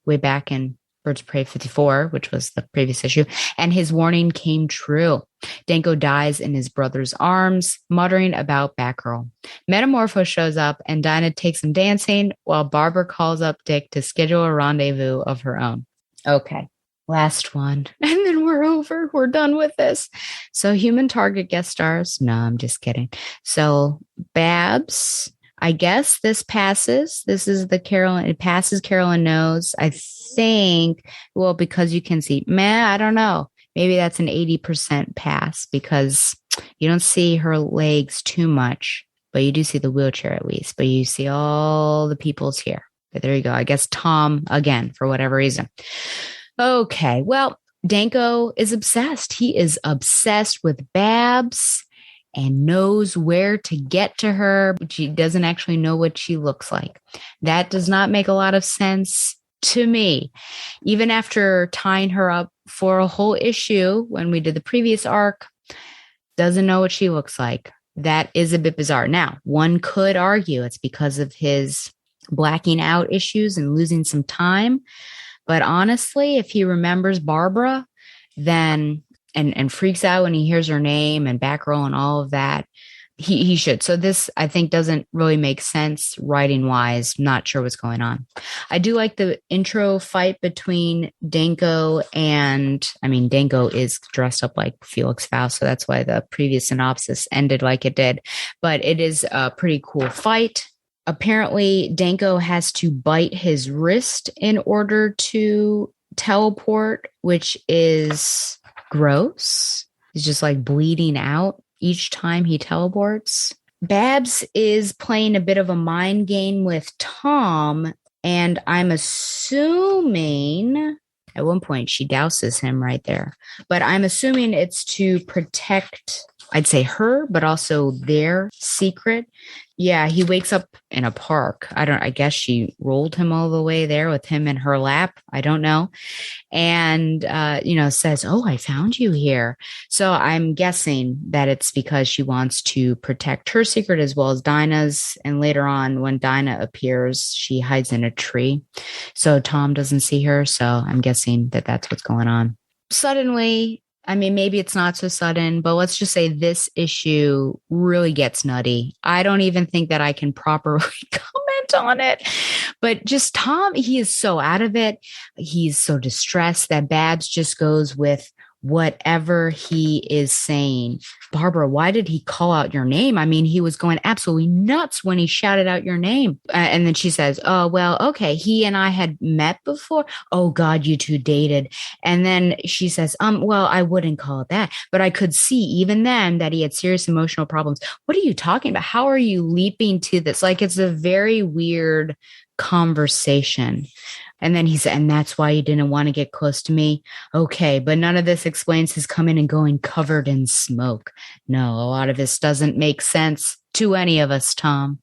way back in Birds of Prey 54, which was the previous issue, and his warning came true. Danko dies in his brother's arms, muttering about Batgirl. Metamorpho shows up and Dinah takes him dancing while Barbara calls up Dick to schedule a rendezvous of her own. Okay. Last one. And then we're over. We're done with this. So Human Target guest stars. No, I'm just kidding. So Babs, I guess this passes. This is the Carolyn. It passes. Carolyn knows. I think, well, because you can see, I don't know. Maybe that's an 80% pass because you don't see her legs too much, but you do see the wheelchair at least, but you see all the peoples here. But there you go. I guess Tom again, for whatever reason. Okay, well, Danko is obsessed. He is obsessed with Babs and knows where to get to her, but she doesn't actually know what she looks like. That does not make a lot of sense to me. Even after tying her up for a whole issue when we did the previous arc, doesn't know what she looks like. That is a bit bizarre. Now, one could argue it's because of his blacking out issues and losing some time. But honestly, if he remembers Barbara, then and freaks out when he hears her name and Batgirl and all of that, he should. So this, I think, doesn't really make sense writing wise. Not sure what's going on. I do like the intro fight between Danko and, Danko is dressed up like Felix Faust, so that's why the previous synopsis ended like it did. But it is a pretty cool fight. Apparently, Danko has to bite his wrist in order to teleport, which is gross. He's just like bleeding out each time he teleports. Babs is playing a bit of a mind game with Tom, and I'm assuming at one point she douses him right there. But I'm assuming it's to protect, I'd say her, but also their secret. Yeah, he wakes up in a park. I guess she rolled him all the way there with him in her lap. I don't know. And, says, "Oh, I found you here." So I'm guessing that it's because she wants to protect her secret as well as Dinah's. And later on, when Dinah appears, she hides in a tree. So Tom doesn't see her. So I'm guessing that that's what's going on. Suddenly, maybe it's not so sudden, but let's just say this issue really gets nutty. I don't even think that I can properly comment on it. But just Tom, he is so out of it. He's so distressed that Babs just goes with whatever he is saying. "Barbara, why did he call out your name? He was going absolutely nuts when he shouted out your name." And then she says, "Oh, well, okay. He and I had met before. Oh God, you two dated." And then she says, "Well, I wouldn't call it that, but I could see even then that he had serious emotional problems." What are you talking about? How are you leaping to this? Like, it's a very weird conversation. And then he said, "And that's why you didn't want to get close to me." Okay, but none of this explains his coming and going covered in smoke. No, a lot of this doesn't make sense to any of us, Tom.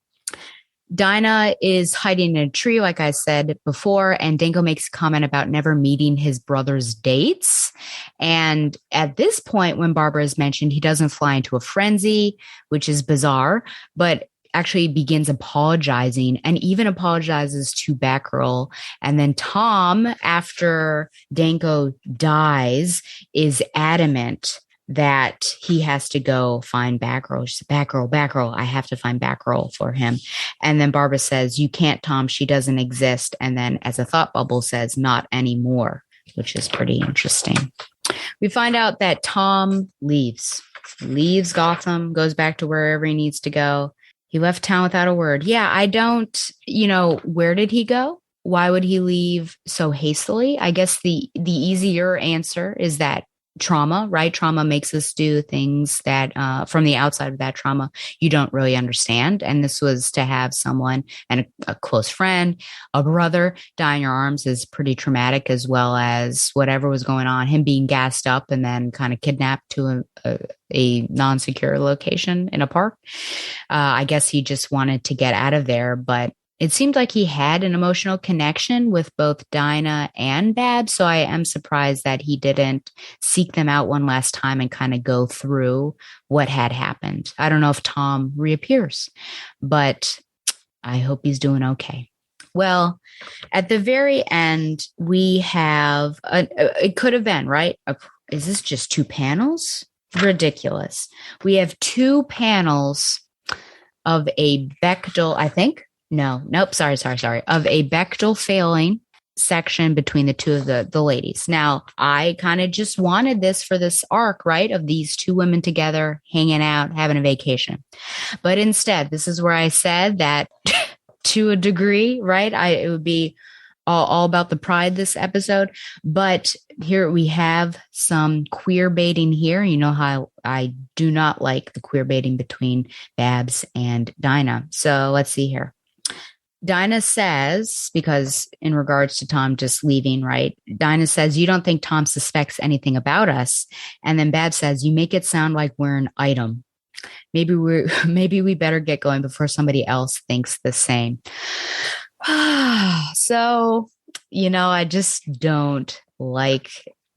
Dinah is hiding in a tree, like I said before, and Danko makes a comment about never meeting his brother's dates. And at this point, when Barbara is mentioned, he doesn't fly into a frenzy, which is bizarre, but actually begins apologizing and even apologizes to Batgirl. And then Tom, after Danko dies, is adamant that he has to go find Batgirl. She said, Batgirl, I have to find Batgirl for him. And then Barbara says, you can't, Tom, she doesn't exist. And then as a thought bubble says, not anymore, which is pretty interesting. We find out that Tom leaves Gotham, goes back to wherever he needs to go. He left town without a word. Yeah, I don't, where did he go? Why would he leave so hastily? I guess the easier answer is that trauma, right? Trauma makes us do things that from the outside of that trauma you don't really understand. And this was to have someone and a close friend, a brother die in your arms is pretty traumatic, as well as whatever was going on, him being gassed up and then kind of kidnapped to a non-secure location in a park. I guess he just wanted to get out of there, but it seemed like he had an emotional connection with both Dinah and Babs, so I am surprised that he didn't seek them out one last time and kind of go through what had happened. I don't know if Tom reappears, but I hope he's doing okay. Well, at the very end, we have, it could have been, right? Is this just 2 panels? Ridiculous. We have 2 panels of a Bechdel, I think. Nope. Sorry. Of a Bechdel failing section between the two of the ladies. Now, I kind of just wanted this for this arc, right? Of these 2 women together, hanging out, having a vacation. But instead, this is where I said that to a degree, right? It would be all about the pride this episode. But here we have some queer baiting here. You know how I do not like the queer baiting between Babs and Dinah. So let's see here. Dinah says, because in regards to Tom just leaving, right? Dinah says, you don't think Tom suspects anything about us. And then Babs says, you make it sound like we're an item. Maybe we better get going before somebody else thinks the same. So, I just don't like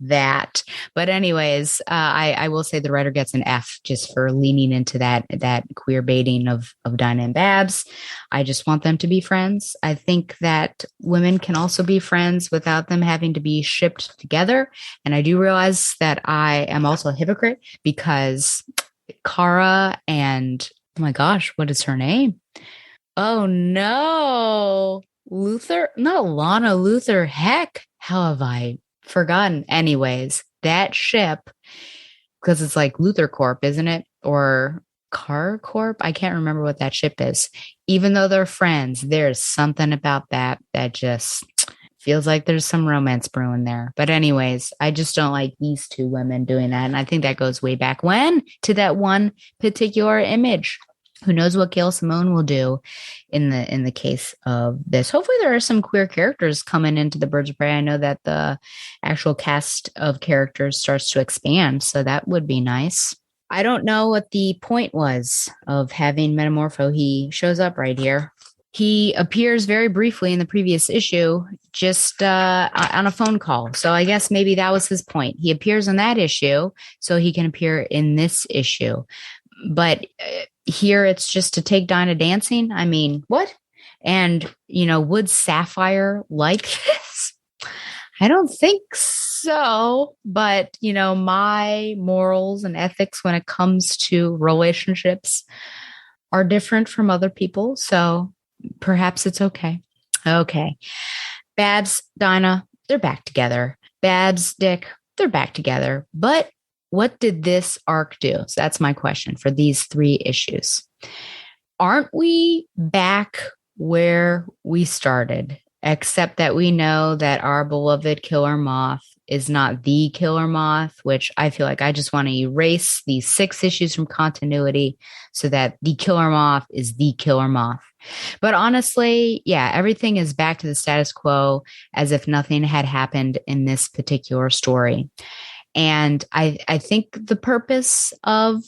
that. But anyways, I will say the writer gets an F just for leaning into that queer baiting of Dinah and Babs. I just want them to be friends. I think that women can also be friends without them having to be shipped together. And I do realize that I am also a hypocrite because Kara and, oh my gosh, what is her name? Oh no, Luther? Not Lana Luthor. Heck, how have I forgotten? Anyways, that ship, because it's like Luthor Corp, isn't it? Or Car Corp? I can't remember what that ship is. Even though they're friends, there's something about that just feels like there's some romance brewing there. But anyways, I just don't like these 2 women doing that. And I think that goes way back when to that one particular image. Who knows what Gail Simone will do in the case of this. Hopefully there are some queer characters coming into the Birds of Prey. I know that the actual cast of characters starts to expand, so that would be nice. I don't know what the point was of having Metamorpho. He shows up right here. He appears very briefly in the previous issue, just on a phone call. So I guess maybe that was his point. He appears in that issue so he can appear in this issue. But here it's just to take Dinah dancing. I mean, what? And, would Sapphire like this? I don't think so. But, my morals and ethics when it comes to relationships are different from other people. So perhaps it's okay. Okay. Babs, Dinah, they're back together. Babs, Dick, they're back together. But what did this arc do? So that's my question for these 3 issues. Aren't we back where we started, except that we know that our beloved Killer Moth is not the Killer Moth, which I feel like I just want to erase these 6 issues from continuity so that the Killer Moth is the Killer Moth. But honestly, yeah, everything is back to the status quo as if nothing had happened in this particular story. And I think the purpose of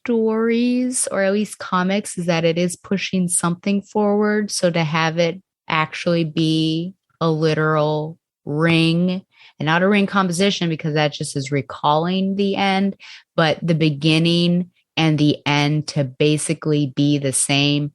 stories, or at least comics, is that it is pushing something forward. So to have it actually be a literal ring, and not a ring composition, because that just is recalling the end, but the beginning and the end to basically be the same,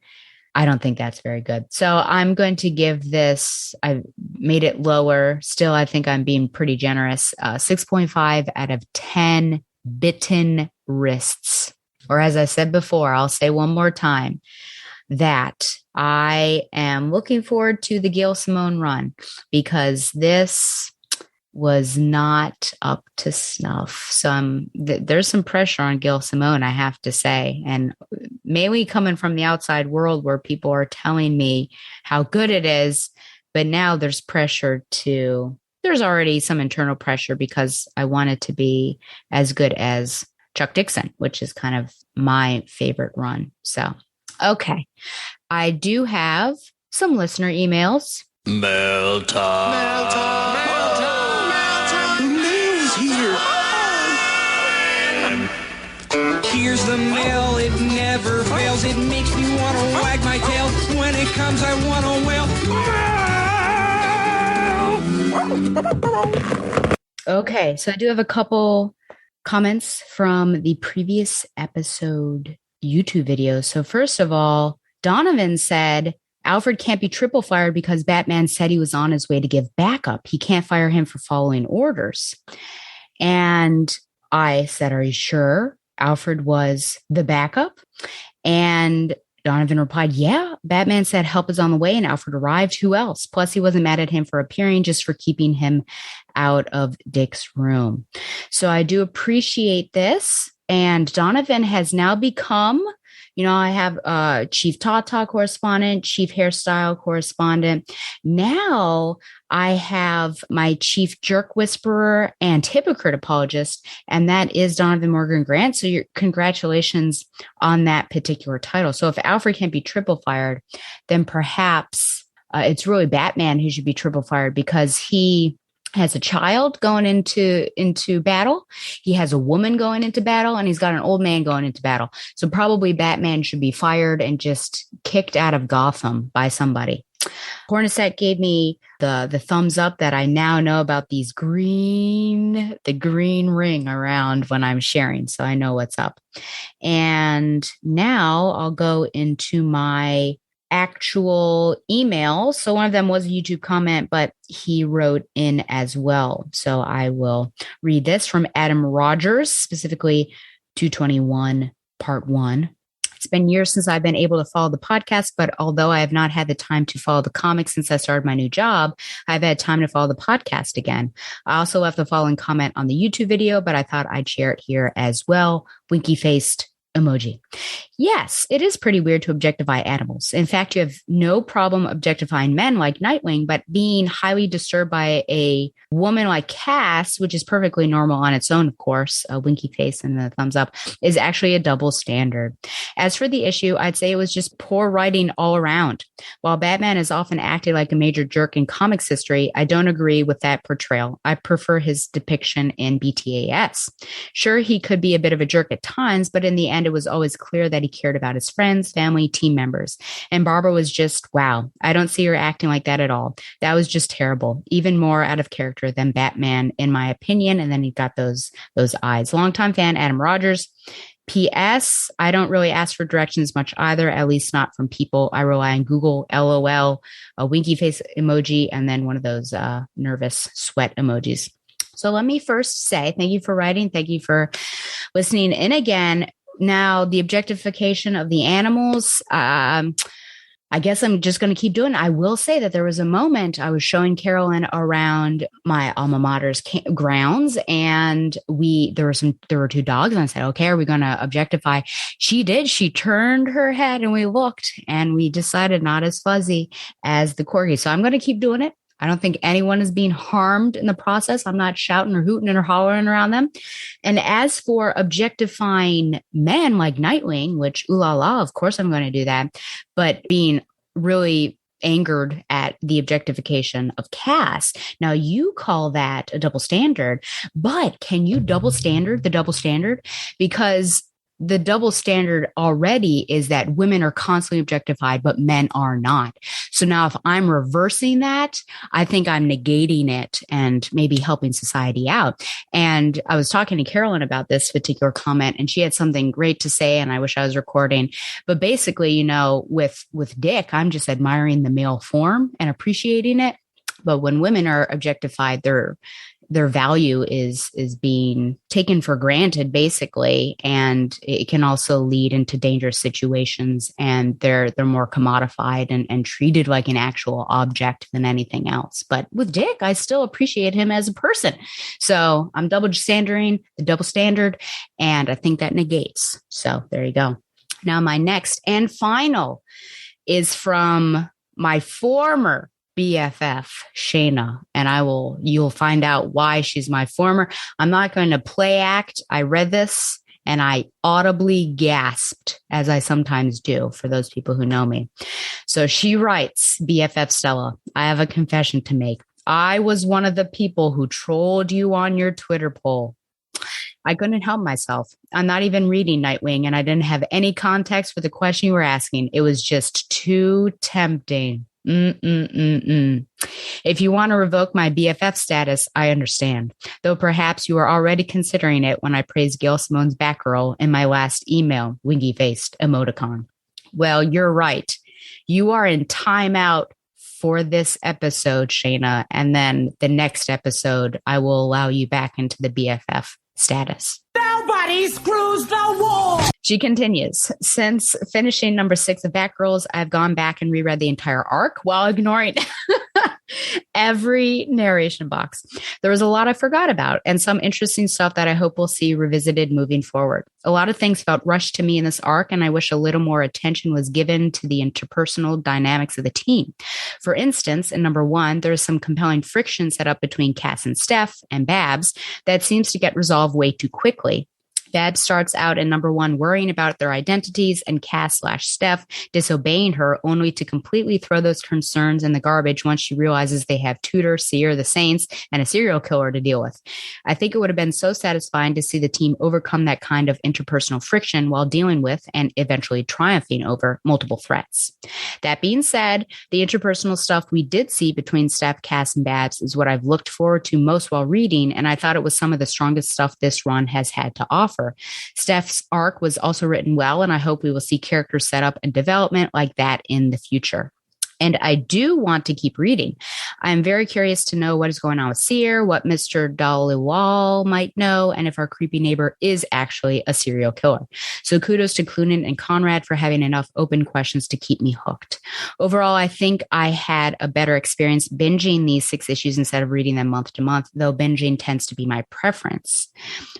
I don't think that's very good. So I'm going to give this, I made it lower. Still, I think I'm being pretty generous. 6.5 out of 10 bitten wrists. Or as I said before, I'll say one more time that I am looking forward to the Gail Simone run, because this was not up to snuff. So there's some pressure on Gail Simone, I have to say. And mainly coming from the outside world where people are telling me how good it is. But now there's there's already some internal pressure because I want it to be as good as Chuck Dixon, which is kind of my favorite run. So, okay. I do have some listener emails. Mail time. Mail time. Mail time. The mail's here. Here's the mail. It never fails. It makes me want to wag my tail. When it comes, I want to wail. Okay, so I do have a couple comments from the previous episode YouTube video. So first of all, Donovan said, Alfred can't be triple fired because Batman said he was on his way to give backup. He can't fire him for following orders. And I said, are you sure Alfred was the backup? And Donovan replied, yeah, Batman said help is on the way and Alfred arrived. Who else? Plus, he wasn't mad at him for appearing, just for keeping him out of Dick's room. So I do appreciate this. And Donovan has now become, I have chief Tata correspondent, chief hairstyle correspondent. Now I have my chief jerk whisperer and hypocrite apologist, and that is Donovan Morgan Grant. So congratulations on that particular title. So if Alfred can't be triple fired, then perhaps it's really Batman who should be triple fired, because he has a child going into battle. He has a woman going into battle, and he's got an old man going into battle. So probably Batman should be fired and just kicked out of Gotham by somebody. Hornacek gave me the thumbs up that I now know about the green ring around when I'm sharing. So I know what's up. And now I'll go into my actual email. So one of them was a YouTube comment, but he wrote in as well. So I will read this from Adam Rogers, specifically 221 part 1. It's been years since I've been able to follow the podcast, but although I have not had the time to follow the comics since I started my new job, I've had time to follow the podcast again. I also left the following comment on the YouTube video, but I thought I'd share it here as well. Winky-faced emoji. Yes, it is pretty weird to objectify animals. In fact, you have no problem objectifying men like Nightwing, but being highly disturbed by a woman like Cass, which is perfectly normal on its own, of course, a winky face and the thumbs up, is actually a double standard. As for the issue, I'd say it was just poor writing all around. While Batman is often acted like a major jerk in comics history, I don't agree with that portrayal. I prefer his depiction in BTAS. Sure, he could be a bit of a jerk at times, but in the end, it was always clear that he cared about his friends, family, team members. And Barbara was just, wow, I don't see her acting like that at all. That was just terrible. Even more out of character than Batman, in my opinion. And then he got those eyes. Longtime fan, Adam Rogers. P.S. I don't really ask for directions much either, at least not from people. I rely on Google, LOL, a winky face emoji, and then one of those nervous sweat emojis. So let me first say thank you for writing. Thank you for listening in again. Now, the objectification of the animals, I guess I'm just going to keep doing it. I will say that there was a moment I was showing Carolyn around my alma mater's grounds, and there were two dogs, and I said, okay, are we going to objectify? She did. She turned her head and we looked, and we decided not as fuzzy as the corgi. So I'm going to keep doing it. I don't think anyone is being harmed in the process. I'm not shouting or hooting or hollering around them. And as for objectifying men like Nightwing, which, ooh la la, of course I'm going to do that, but being really angered at the objectification of Cass. Now, you call that a double standard, but can you double standard the double standard? Because the double standard already is that women are constantly objectified, but men are not. So now if I'm reversing that, I think I'm negating it and maybe helping society out. And I was talking to Carolyn about this particular comment, and she had something great to say, and I wish I was recording. But basically, you know, with Dick, I'm just admiring the male form and appreciating it. But when women are objectified, their value is being taken for granted, basically, and it can also lead into dangerous situations. And they're more commodified and treated like an actual object than anything else. But with Dick, I still appreciate him as a person. So I'm double standarding the double standard, and I think that negates. So there you go. Now my next and final is from my former BFF, Shayna, and you'll find out why she's my former. I'm not going to play act. I read this and I audibly gasped, as I sometimes do for those people who know me. So she writes, BFF Stella, I have a confession to make. I was one of the people who trolled you on your Twitter poll. I couldn't help myself. I'm not even reading Nightwing, and I didn't have any context for the question you were asking. It was just too tempting. If you want to revoke my BFF status, I understand. Though perhaps you were already considering it when I praised Gail Simone's Batgirl in my last email, winky-faced emoticon. Well, you're right. You are in timeout for this episode, Shayna. And then the next episode, I will allow you back into the BFF status. Nobody screws the wool! She continues, since finishing number 6 of Batgirls, I've gone back and reread the entire arc while ignoring every narration box. There was a lot I forgot about and some interesting stuff that I hope we'll see revisited moving forward. A lot of things felt rushed to me in this arc, and I wish a little more attention was given to the interpersonal dynamics of the team. For instance, in number 1, there's some compelling friction set up between Cass and Steph and Babs that seems to get resolved way too quickly. Babs starts out in number 1 worrying about their identities and Cass/Steph disobeying her, only to completely throw those concerns in the garbage once she realizes they have Tudor, Seer, the Saints, and a serial killer to deal with. I think it would have been so satisfying to see the team overcome that kind of interpersonal friction while dealing with and eventually triumphing over multiple threats. That being said, the interpersonal stuff we did see between Steph, Cass, and Babs is what I've looked forward to most while reading, and I thought it was some of the strongest stuff this run has had to offer. Steph's arc was also written well, and I hope we will see character setup and development like that in the future. And I do want to keep reading. I'm very curious to know what is going on with Seer, what Mr. Dhaliwal might know, and if our creepy neighbor is actually a serial killer. So kudos to Clunan and Conrad for having enough open questions to keep me hooked. Overall, I think I had a better experience binging these 6 issues instead of reading them month to month, though binging tends to be my preference.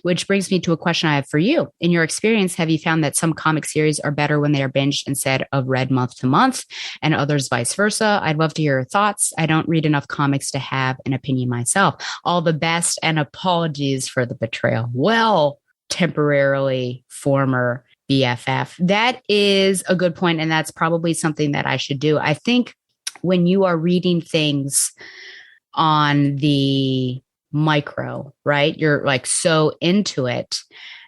Which brings me to a question I have for you. In your experience, have you found that some comic series are better when they are binged instead of read month to month, and others vice versa? I'd love to hear your thoughts. I don't read enough comics to have an opinion myself. All the best, and apologies for the betrayal. Well, temporarily former BFF. That is a good point, and that's probably something that I should do. I think when you are reading things on the micro, right? You're like so into it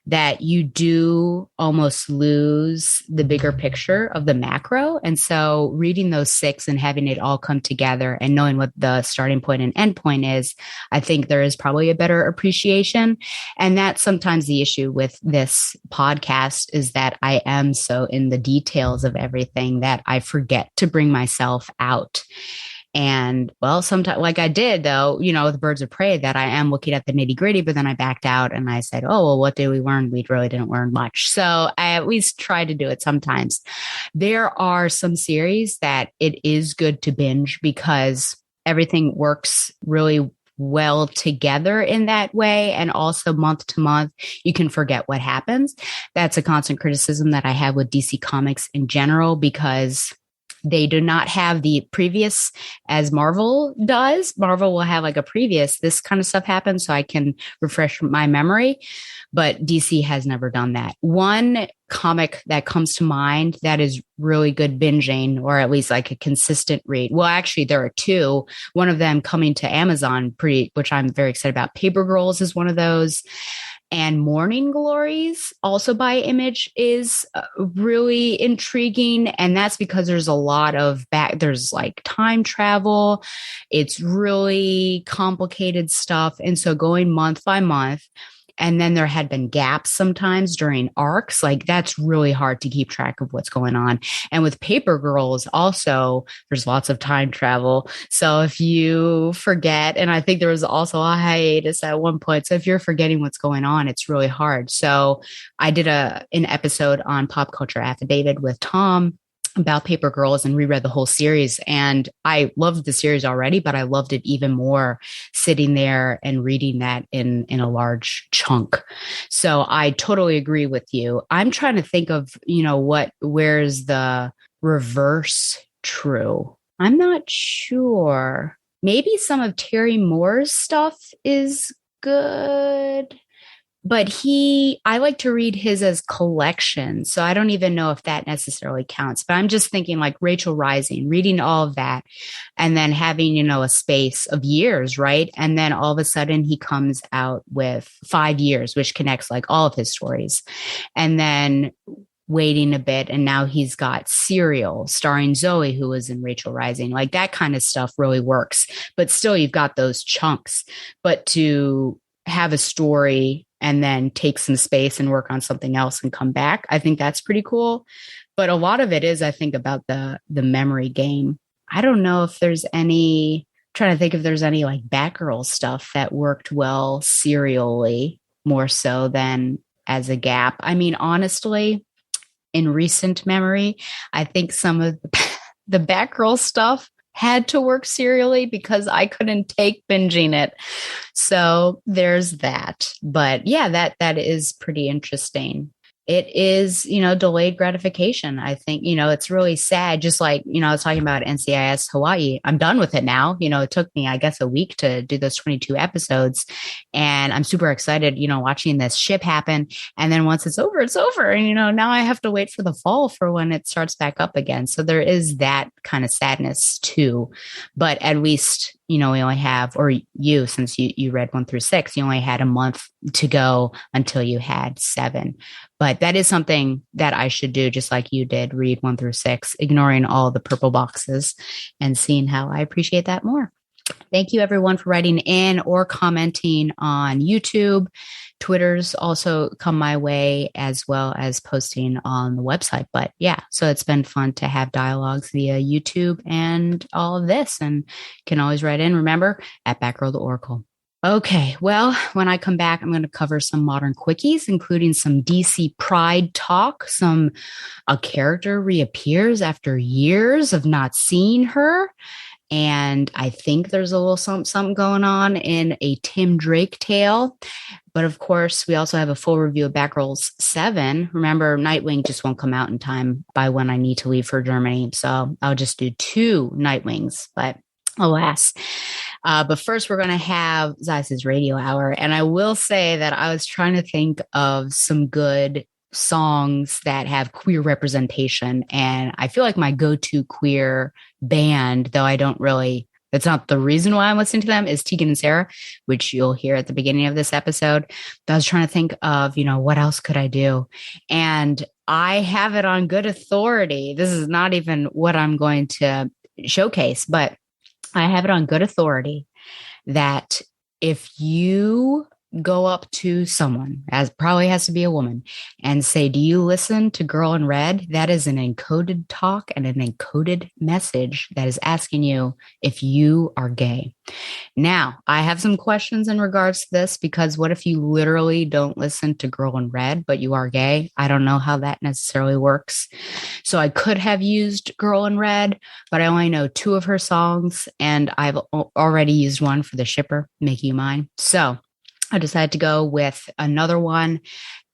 that you do almost lose the bigger picture of the macro. And so reading those 6 and having it all come together and knowing what the starting point and end point is, I think there is probably a better appreciation. And that's sometimes the issue with this podcast, is that I am so in the details of everything that I forget to bring myself out. And well, sometimes, like I did, though, you know, with Birds of Prey, that I am looking at the nitty gritty, but then I backed out and I said, oh, well, what did we learn? We really didn't learn much. So I at least try to do it sometimes. There are some series that it is good to binge because everything works really well together in that way. And also month to month, you can forget what happens. That's a constant criticism that I have with DC Comics in general, because they do not have the previous as Marvel does. Marvel will have like a previous, this kind of stuff happens so I can refresh my memory. But DC has never done that. One comic that comes to mind that is really good binging, or at least like a consistent read. Well, actually, there are 2. One of them coming to Amazon, which I'm very excited about. Paper Girls is one of those. And Morning Glories, also by Image, is really intriguing. And that's because there's a lot of there's like time travel. It's really complicated stuff. And so going month by month, and then there had been gaps sometimes during arcs. Like that's really hard to keep track of what's going on. And with Paper Girls, also, there's lots of time travel. So if you forget, and I think there was also a hiatus at one point. So if you're forgetting what's going on, it's really hard. So I did an episode on Pop Culture Affidavit with Tom about Paper Girls and reread the whole series. And I loved the series already, but I loved it even more sitting there and reading that in a large chunk. So I totally agree with you. I'm trying to think of, where's the reverse true? I'm not sure. Maybe some of Terry Moore's stuff is good, but I like to read his as collections. So I don't even know if that necessarily counts, but I'm just thinking like Rachel Rising, reading all of that and then having, a space of years, right? And then all of a sudden he comes out with 5 years, which connects like all of his stories. And then waiting a bit, and now he's got Serial starring Zoe, who was in Rachel Rising. Like that kind of stuff really works, but still you've got those chunks. But to have a story and then take some space and work on something else and come back, I think that's pretty cool. But a lot of it is, I think, about the memory game. I don't know if there's any, trying to think if there's any like Batgirl stuff that worked well serially more so than as a gap. I mean, honestly, in recent memory, I think some of the Batgirl stuff had to work serially because I couldn't take binging it. So there's that. But yeah, that is pretty interesting. It is, delayed gratification. I think, it's really sad. Just like, I was talking about NCIS Hawaii. I'm done with it now. It took me, I guess, a week to do those 22 episodes. And I'm super excited, watching this ship happen. And then once it's over, it's over. And, now I have to wait for the fall for when it starts back up again. So there is that kind of sadness too. But at least, we only have, or you, since you read 1 through 6, you only had a month to go until you had 7. But that is something that I should do, just like you did, read 1 through 6, ignoring all the purple boxes and seeing how I appreciate that more. Thank you, everyone, for writing in or commenting on YouTube. Twitter's also come my way, as well as posting on the website. But yeah, so it's been fun to have dialogues via YouTube and all of this. And can always write in, remember, at Batgirl the Oracle. Okay, well, when I come back, I'm going to cover some modern quickies, including some DC Pride talk. A character reappears after years of not seeing her. And I think there's a little something going on in a Tim Drake tale. But of course, we also have a full review of Batgirls 7. Remember, Nightwing just won't come out in time by when I need to leave for Germany. So I'll just do 2 Nightwings, but alas. But first, we're going to have Zeiss's Radio Hour. And I will say that I was trying to think of some good songs that have queer representation. And I feel like my go-to queer band, though that's not the reason why I'm listening to them, is Tegan and Sarah, which you'll hear at the beginning of this episode. But I was trying to think of, what else could I do? And I have it on good authority. This is not even what I'm going to showcase, but I have it on good authority that if you go up to someone, as probably has to be a woman, and say, "Do you listen to Girl in Red?" That is an encoded talk and an encoded message that is asking you if you are gay. Now, I have some questions in regards to this, because what if you literally don't listen to Girl in Red, but you are gay? I don't know how that necessarily works. So I could have used Girl in Red, but I only know 2 of her songs, and I've already used one for the shipper, Make You Mine. So I decided to go with another one.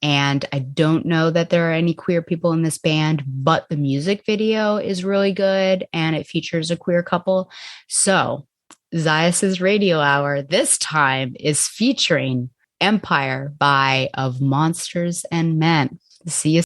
And I don't know that there are any queer people in this band, but the music video is really good and it features a queer couple. So Zeiss's Radio Hour this time is featuring Empire by Of Monsters and Men. See you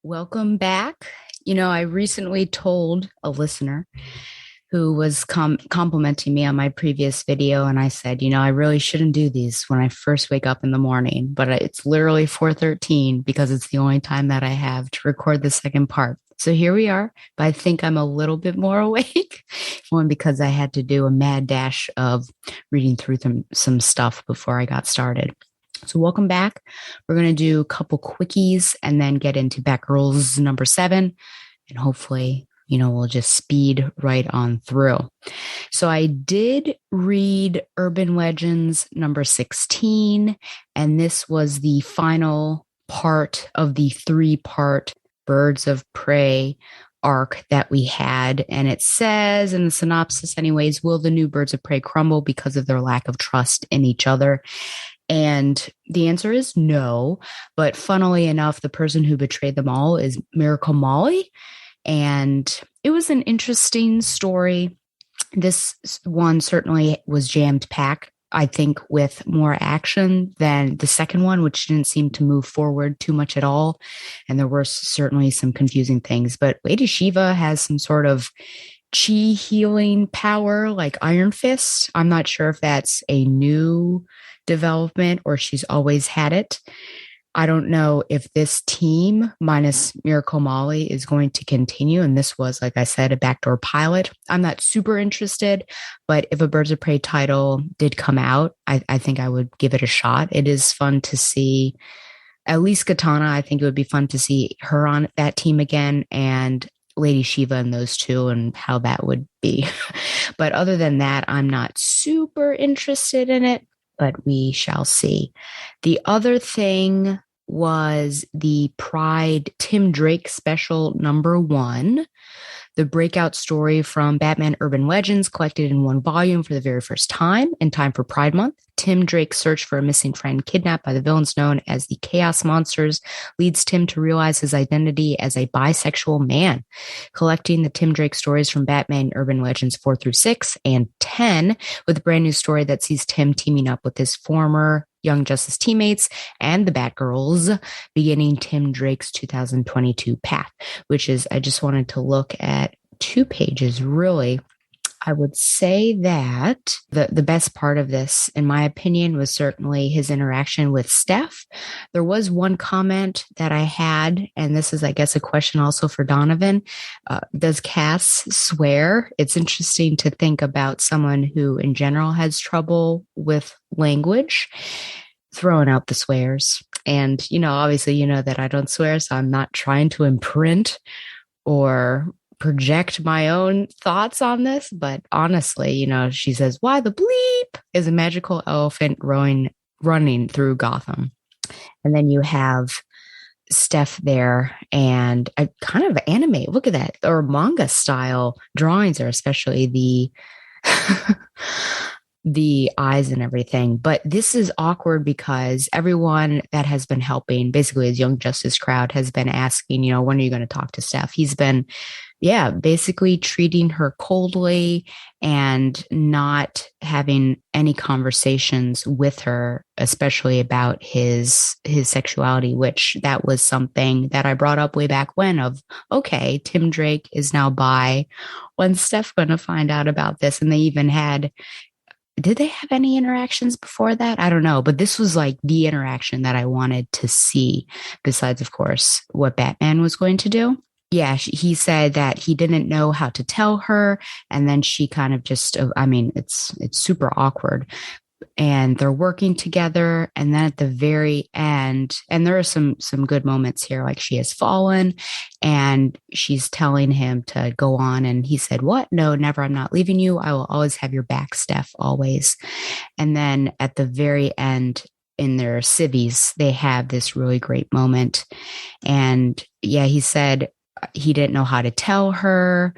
Welcome back. I recently told a listener who was complimenting me on my previous video, and I said, I really shouldn't do these when I first wake up in the morning, but it's literally 4:13 because it's the only time that I have to record the second part. So here we are, but I think I'm a little bit more awake. One, because I had to do a mad dash of reading through some stuff before I got started. So welcome back. We're going to do a couple quickies and then get into Batgirl's number 7. And hopefully, we'll just speed right on through. So I did read Urban Legends number 16, and this was the final part of the 3-part Birds of Prey arc that we had. And it says in the synopsis anyways, will the new Birds of Prey crumble because of their lack of trust in each other? And the answer is no. But funnily enough, the person who betrayed them all is Miracle Molly. And it was an interesting story. This one certainly was jammed packed, I think, with more action than the second one, which didn't seem to move forward too much at all. And there were certainly some confusing things. But Lady Shiva has some sort of chi healing power like Iron Fist. I'm not sure if that's a new development or she's always had it. I don't know if this team minus Miracle Molly is going to continue. And this was, like I said, a backdoor pilot. I'm not super interested, but if a Birds of Prey title did come out, I think I would give it a shot. It is fun to see at least Katana. I think it would be fun to see her on that team again, and Lady Shiva and those two and how that would be. But other than that, I'm not super interested in it, but we shall see. The other thing was the Pride Tim Drake special number 1, the breakout story from Batman Urban Legends collected in one volume for the very first time in time for Pride Month. Tim Drake's search for a missing friend kidnapped by the villains known as the Chaos Monsters leads Tim to realize his identity as a bisexual man. Collecting the Tim Drake stories from Batman Urban Legends 4 through 6 and 10 with a brand new story that sees Tim teaming up with his former Young Justice teammates and the Batgirls, beginning Tim Drake's 2022 path, which is, I just wanted to look at 2 pages, really. I would say that the best part of this, in my opinion, was certainly his interaction with Steph. There was one comment that I had, and this is, I guess, a question also for Donovan. Does Cass swear? It's interesting to think about someone who, in general, has trouble with language, throwing out the swears. And, obviously, that I don't swear, so I'm not trying to imprint or project my own thoughts on this, but honestly, she says, "Why the bleep is a magical elephant running through Gotham?" And then you have Steph there, and I kind of animate. Look at that, or manga style drawings, or especially the the eyes and everything. But this is awkward because everyone that has been helping, basically his Young Justice crowd, has been asking, when are you going to talk to Steph? He's been basically treating her coldly and not having any conversations with her, especially about his sexuality, which that was something that I brought up way back when of, okay, Tim Drake is now bi. When's Steph going to find out about this? And they even did they have any interactions before that? I don't know, but this was like the interaction that I wanted to see, besides, of course, what Batman was going to do. Yeah, he said that he didn't know how to tell her, and then she kind of just, it's super awkward. And they're working together, and then at the very end, and there are some good moments here, like she has fallen, and she's telling him to go on, and he said, "What? No, never. I'm not leaving you. I will always have your back, Steph, always." And then at the very end, in their civvies, they have this really great moment, and he said he didn't know how to tell her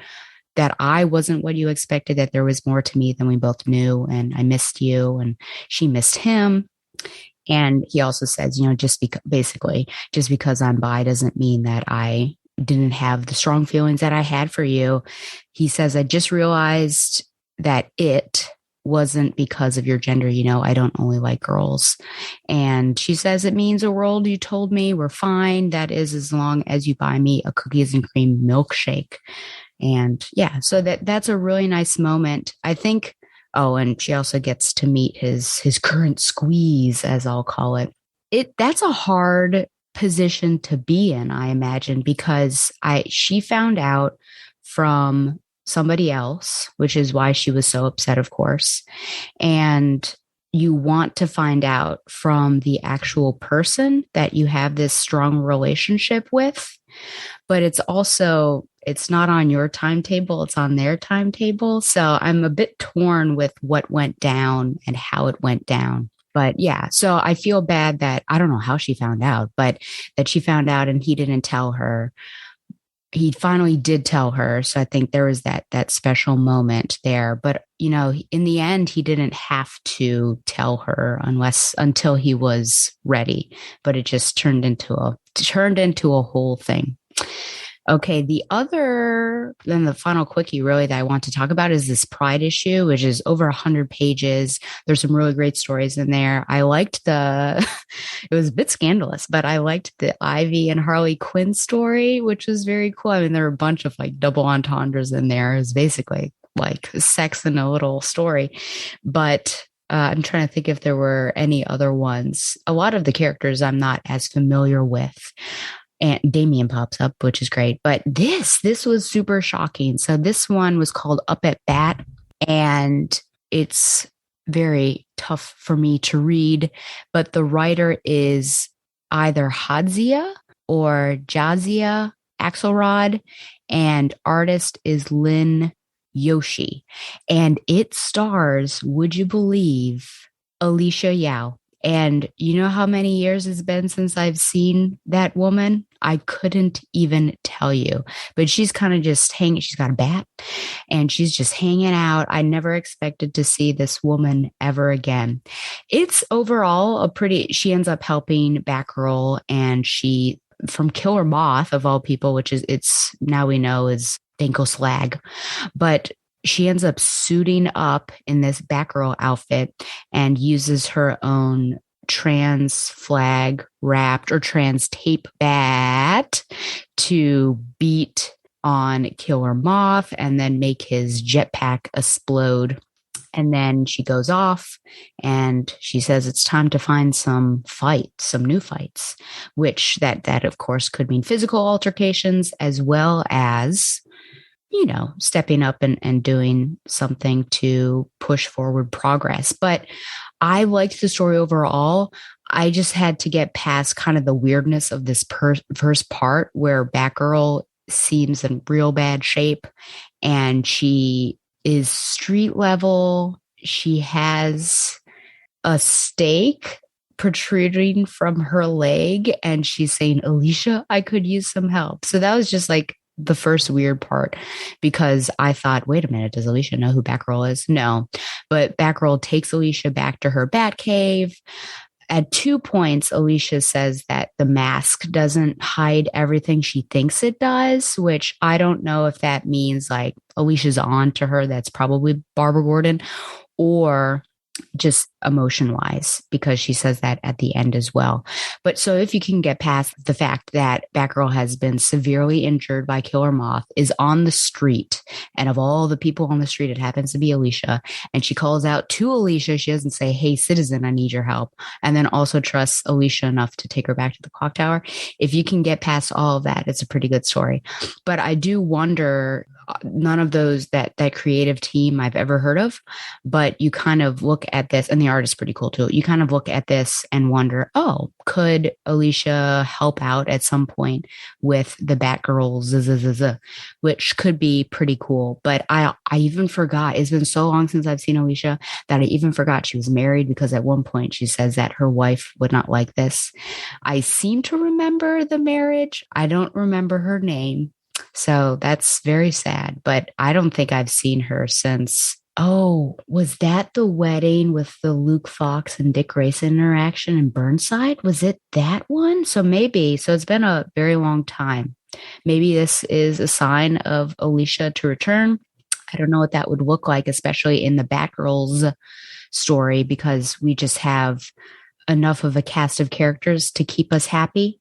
that I wasn't what you expected, that there was more to me than we both knew, and I missed you, and she missed him. And he also says, just because I'm bi doesn't mean that I didn't have the strong feelings that I had for you. He says, I just realized that it wasn't because of your gender. I don't only like girls. And she says, it means the world you told me. We're fine. That is, as long as you buy me a cookies and cream milkshake. And yeah, so that's a really nice moment. I think, oh, and she also gets to meet his current squeeze, as I'll call it. That's a hard position to be in, I imagine, because she found out from somebody else, which is why she was so upset, of course. And you want to find out from the actual person that you have this strong relationship with, but it's not on your timetable, it's on their timetable. So I'm a bit torn with what went down and how it went down. But yeah, so I feel bad that I don't know how she found out, but that she found out and he didn't tell her. He finally did tell her. So I think there was that special moment there. But, in the end, he didn't have to tell her until he was ready. But it just turned into a whole thing. Okay, then the final quickie really that I want to talk about is this Pride issue, which is over 100 pages. There's some really great stories in there. I liked it was a bit scandalous, but I liked the Ivy and Harley Quinn story, which was very cool. I mean, there were a bunch of like double entendres in there. It was basically like sex in a little story, but I'm trying to think if there were any other ones. A lot of the characters I'm not as familiar with. And Damien pops up, which is great. But this was super shocking. So this one was called Up at Bat, and it's very tough for me to read. But the writer is either Hadzia or Jazia Axelrod, and artist is Lynn Yoshi. And it stars, would you believe, Alicia Yao. And you know how many years it's been since I've seen that woman? I couldn't even tell you, but she's kind of just hanging. She's got a bat and she's just hanging out. I never expected to see this woman ever again. It's overall she ends up helping Batgirl, and she, from Killer Moth of all people, which is, it's now we know is Danko Slag, but she ends up suiting up in this Batgirl outfit and uses her own trans flag wrapped or trans tape bat to beat on Killer Moth and then make his jetpack explode. And then she goes off and she says it's time to find some new fights, which that of course could mean physical altercations as well as stepping up and doing something to push forward progress. But I liked the story overall. I just had to get past kind of the weirdness of this first part where Batgirl seems in real bad shape and she is street level. She has a stake protruding from her leg and she's saying, Alicia, I could use some help. So that was just like the first weird part, because I thought, wait a minute, does Alicia know who Batgirl is? No, but Batgirl takes Alicia back to her Batcave. At 2 points, Alicia says that the mask doesn't hide everything she thinks it does, which I don't know if that means like Alicia's on to her. That's probably Barbara Gordon, or just emotion wise, because she says that at the end as well. But so if you can get past the fact that Batgirl has been severely injured by Killer Moth, is on the street, and of all the people on the street, it happens to be Alicia, and she calls out to Alicia. She doesn't say, hey, citizen, I need your help. And then also trusts Alicia enough to take her back to the clock tower. If you can get past all of that, it's a pretty good story. But I do wonder, none of those that creative team I've ever heard of, but you kind of look at this, and the art is pretty cool too. You kind of look at this and wonder, oh, could Alicia help out at some point with the Batgirl, which could be pretty cool. But I even forgot, it's been so long since I've seen Alicia that I even forgot she was married, because at one point she says that her wife would not like this. I seem to remember the marriage. I don't remember her name. So that's very sad, but I don't think I've seen her since. Oh, was that the wedding with the Luke Fox and Dick Grayson interaction in Burnside? Was it that one? So it's been a very long time. Maybe this is a sign of Alicia to return. I don't know what that would look like, especially in the Batgirl's story, because we just have enough of a cast of characters to keep us happy.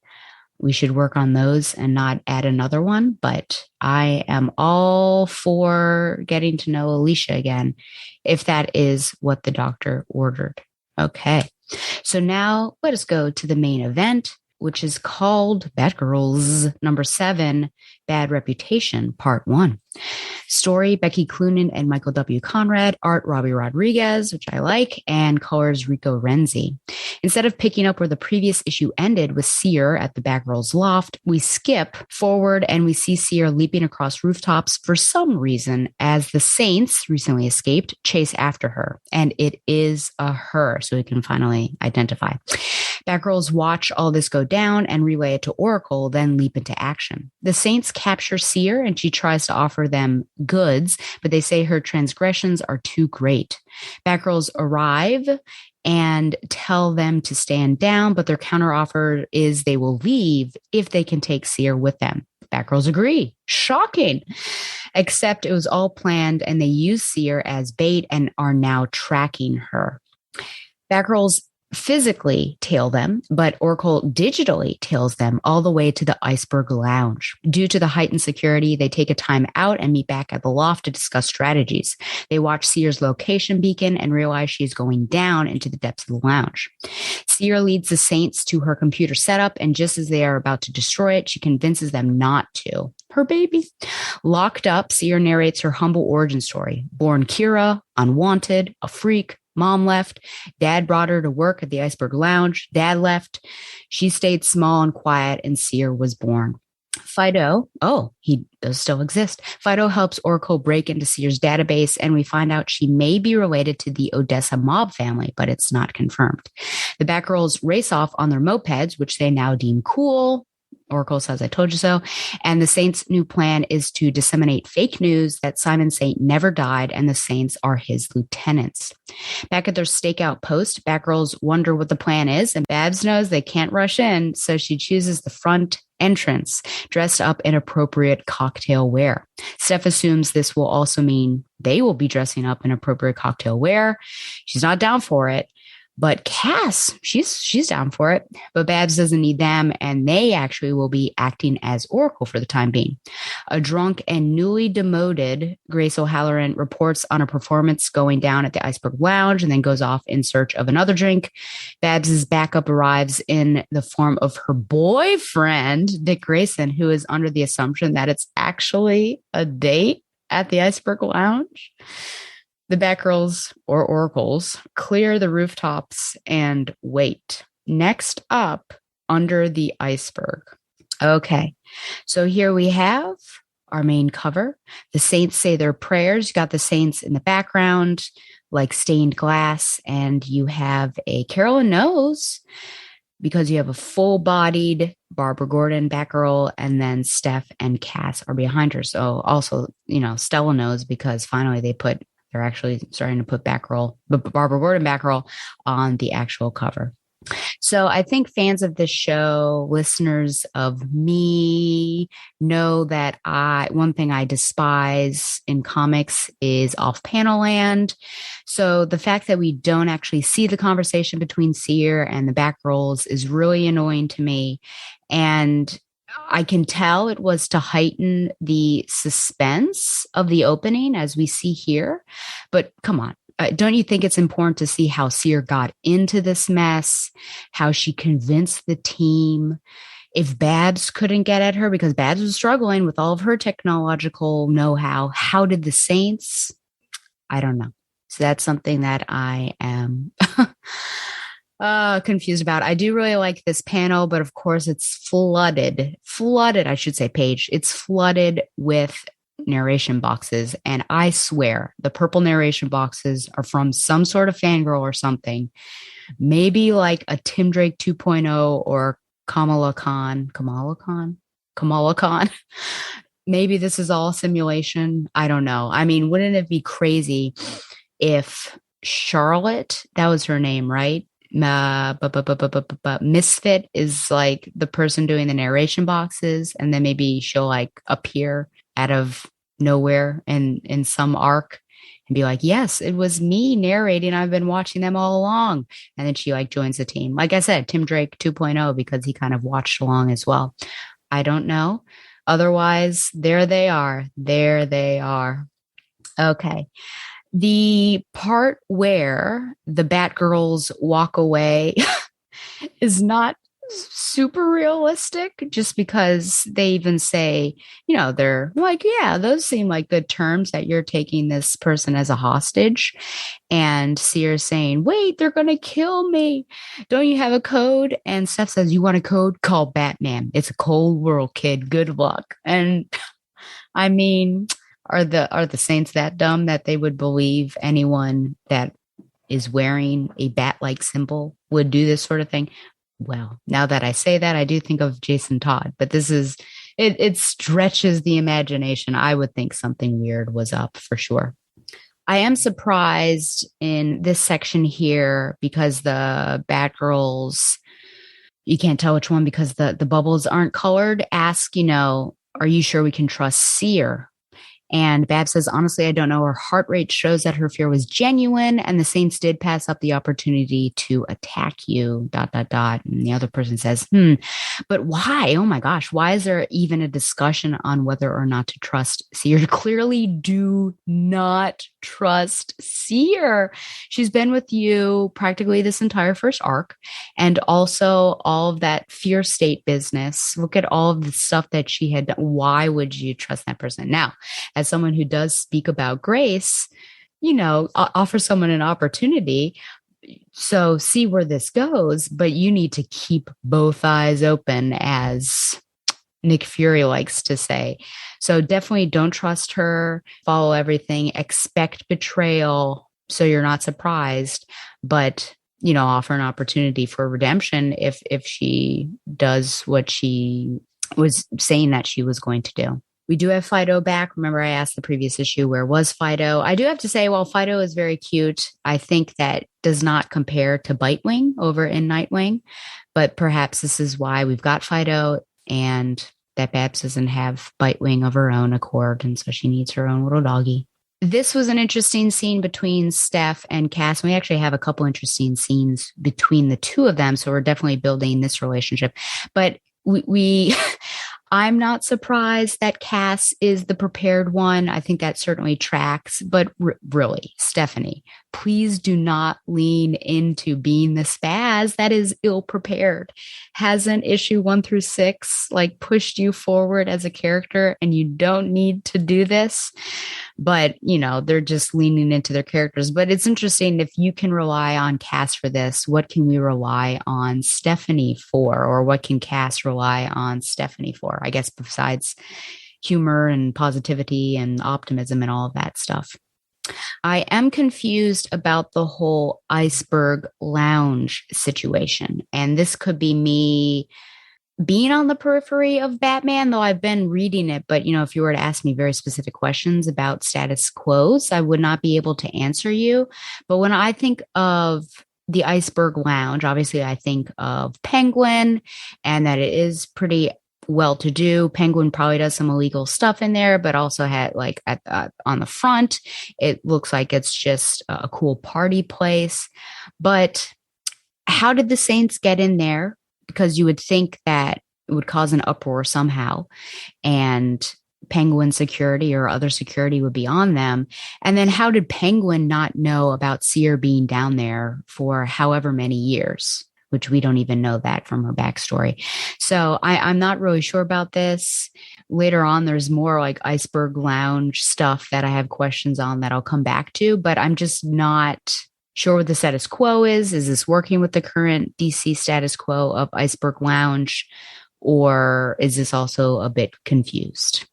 We should work on those and not add another one. But I am all for getting to know Alicia again, if that is what the doctor ordered. Okay. So now let us go to the main event, which is called Batgirls #7, Bad Reputation, Part 1. Story, Becky Cloonan and Michael W. Conrad. Art, Robbie Rodriguez, which I like, and colors, Rico Renzi. Instead of picking up where the previous issue ended with Seer at the Batgirl's loft, we skip forward and we see Seer leaping across rooftops for some reason as the Saints, recently escaped, chase after her. And it is a her, so we can finally identify. Batgirls watch all this go down and relay it to Oracle, then leap into action. The Saints capture Seer and she tries to offer them goods, but they say her transgressions are too great. Batgirls arrive and tell them to stand down, but their counteroffer is they will leave if they can take Seer with them. Batgirls agree. Shocking. Except it was all planned and they use Seer as bait and are now tracking her. Batgirls physically tail them, but Oracle digitally tails them all the way to the Iceberg Lounge. Due to the heightened security, they take a time out and meet back at the loft to discuss strategies. They watch Seer's location beacon and realize she is going down into the depths of the lounge. Seer leads the Saints to her computer setup, and just as they are about to destroy it, she convinces them not to. Her baby. Locked up, Seer narrates her humble origin story. Born Kira, unwanted, a freak. Mom left. Dad brought her to work at the Iceberg Lounge. Dad left. She stayed small and quiet, and Seer was born. Fido, he does still exist. Fido helps Oracle break into Seer's database, and we find out she may be related to the Odessa mob family, but it's not confirmed. The Batgirls race off on their mopeds, which they now deem cool. Oracle says, I told you so. And the Saints' new plan is to disseminate fake news that Simon Saint never died and the Saints are his lieutenants. Back at their stakeout post, Batgirls wonder what the plan is, and Babs knows they can't rush in, so she chooses the front entrance, dressed up in appropriate cocktail wear. Steph assumes this will also mean they will be dressing up in appropriate cocktail wear. She's not down for it. But Cass, she's down for it. But Babs doesn't need them, and they actually will be acting as Oracle for the time being. A drunk and newly demoted Grace O'Halloran reports on a performance going down at the Iceberg Lounge and then goes off in search of another drink. Babs's backup arrives in the form of her boyfriend, Dick Grayson, who is under the assumption that it's actually a date at the Iceberg Lounge. The Batgirls, or Oracles, clear the rooftops and wait. Next up, under the iceberg. Okay, so here we have our main cover. The Saints say their prayers. You got the Saints in the background, like stained glass, and you have a Carolyn knows, because you have a full-bodied Barbara Gordon, Batgirl, and then Steph and Cass are behind her. So also, Stella knows because finally they're actually starting to put Barbara Gordon Batgirl on the actual cover. So I think fans of this show, listeners of me, know that one thing I despise in comics is off-panel land. So the fact that we don't actually see the conversation between Seer and the Batgirls is really annoying to me. And I can tell it was to heighten the suspense of the opening as we see here. But come on, don't you think it's important to see how Seer got into this mess, how she convinced the team? If Babs couldn't get at her because Babs was struggling with all of her technological know-how, how did the Saints? I don't know. So that's something that I am confused about. I do really like this panel, but of course it's flooded, I should say, Paige. It's flooded with narration boxes. And I swear the purple narration boxes are from some sort of fangirl or something. Maybe like a Tim Drake 2.0 or Kamala Khan. Maybe this is all simulation. I don't know. I mean, wouldn't it be crazy if Charlotte, that was her name, right? Misfit is like the person doing the narration boxes, and then maybe she'll like appear out of nowhere in some arc and be like, yes, it was me narrating. I've been watching them all along. And then she like joins the team. Like I said, Tim Drake 2.0, because he kind of watched along as well. I don't know. Otherwise, there they are. There they are. Okay. The part where the Batgirls walk away is not super realistic, just because they even say, they're like, yeah, those seem like good terms that you're taking this person as a hostage. And Seer's saying, wait, they're going to kill me. Don't you have a code? And Steph says, you want a code? Call Batman. It's a cold world, kid. Good luck. And I mean, are the Saints that dumb that they would believe anyone that is wearing a bat-like symbol would do this sort of thing? Well, now that I say that, I do think of Jason Todd, but it stretches the imagination. I would think something weird was up for sure. I am surprised in this section here because the Batgirls, you can't tell which one because the bubbles aren't colored, ask, are you sure we can trust Seer? And Babs says, honestly, I don't know. Her heart rate shows that her fear was genuine, and the Saints did pass up the opportunity to attack you, ... And the other person says, but why? Oh my gosh, why is there even a discussion on whether or not to trust Seer? Clearly do not trust Seer. She's been with you practically this entire first arc, and also all of that fear state business. Look at all of the stuff that she had done. Why would you trust that person? Now, as someone who does speak about grace, offer someone an opportunity. So see where this goes, but you need to keep both eyes open, as Nick Fury likes to say. So definitely don't trust her, follow everything, expect betrayal so you're not surprised, but offer an opportunity for redemption if she does what she was saying that she was going to do. We do have Fido back. Remember, I asked the previous issue, where was Fido? I do have to say, while Fido is very cute, I think that does not compare to Bitewing over in Nightwing. But perhaps this is why we've got Fido, and that Babs doesn't have Bitewing of her own accord, and so she needs her own little doggy. This was an interesting scene between Steph and Cass. We actually have a couple interesting scenes between the two of them, so we're definitely building this relationship. But we I'm not surprised that Cass is the prepared one. I think that certainly tracks. But really, Stephanie, please do not lean into being the spaz that is ill prepared. Hasn't issue 1 through 6 pushed you forward as a character, and you don't need to do this? But, they're just leaning into their characters. But it's interesting, if you can rely on Cass for this, what can we rely on Stephanie for? Or what can Cass rely on Stephanie for? I guess besides humor and positivity and optimism and all of that stuff. I am confused about the whole iceberg lounge situation. And this could be me being on the periphery of Batman, though I've been reading it. But, if you were to ask me very specific questions about status quos, I would not be able to answer you. But when I think of the iceberg lounge, obviously I think of Penguin, and that it is pretty well-to-do. Penguin probably does some illegal stuff in there, but also had on the front, it looks like it's just a cool party place. But how did the Saints get in there? Because you would think that it would cause an uproar somehow, and Penguin security or other security would be on them. And then how did Penguin not know about Seer being down there for however many years, which we don't even know that from her backstory. So I'm not really sure about this. Later on, there's more iceberg lounge stuff that I have questions on that I'll come back to, but I'm just not sure what the status quo is. Is this working with the current DC status quo of iceberg lounge, or is this also a bit confused?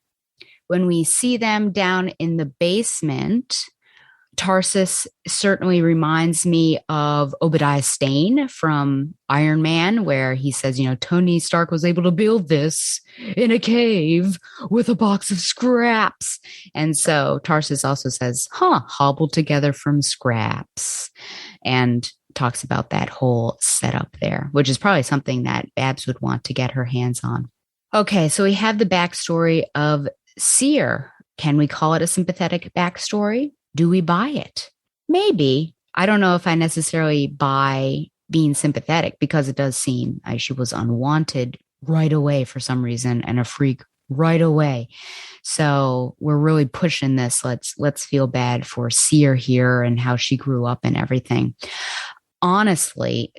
When we see them down in the basement, Tarsus certainly reminds me of Obadiah Stane from Iron Man, where he says, Tony Stark was able to build this in a cave with a box of scraps. And so Tarsus also says, hobbled together from scraps, and talks about that whole setup there, which is probably something that Babs would want to get her hands on. Okay, so we have the backstory of Seer Can we call it a sympathetic backstory? Do we buy it? Maybe. I don't know if I necessarily buy being sympathetic because it does seem like she was unwanted right away for some reason and a freak right away. So we're really pushing this. Let's feel bad for Seer here and how she grew up and everything. Honestly,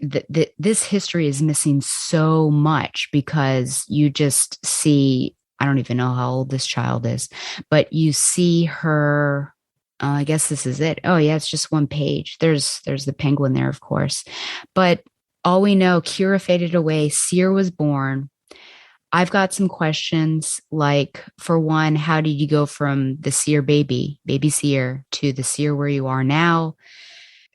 this history is missing so much because you just see, I don't even know how old this child is, but you see her. I guess this is it. Oh yeah, it's just one page. There's the penguin there, of course, but all we know, Kira faded away. Seer was born. I've got some questions, like, for one, how did you go from the Seer baby Seer, to the Seer where you are now?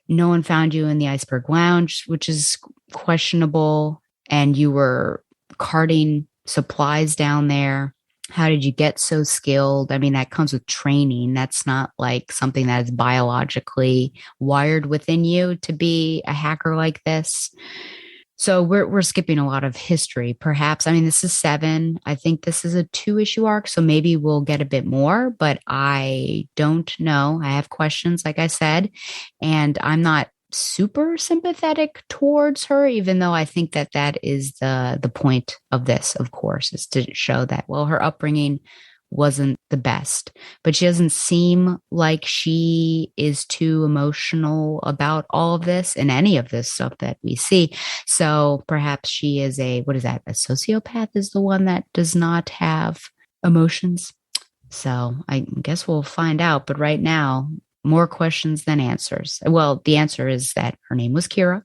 No one found you in the Iceberg Lounge, which is questionable, and you were carting supplies down there. How did you get so skilled? I mean, that comes with training. That's not like something that is biologically wired within you to be a hacker like this. So we're skipping a lot of history, perhaps. I mean, this is 7. I think this is a 2-issue arc, so maybe we'll get a bit more, but I don't know. I have questions, like I said, and I'm not super sympathetic towards her, even though I think that is the point of this, of course, is to show that, well, her upbringing wasn't the best, but she doesn't seem like she is too emotional about all of this and any of this stuff that we see. So perhaps she is what is that? A sociopath is the one that does not have emotions. So I guess we'll find out. But right now, more questions than answers. Well, the answer is that her name was Kira.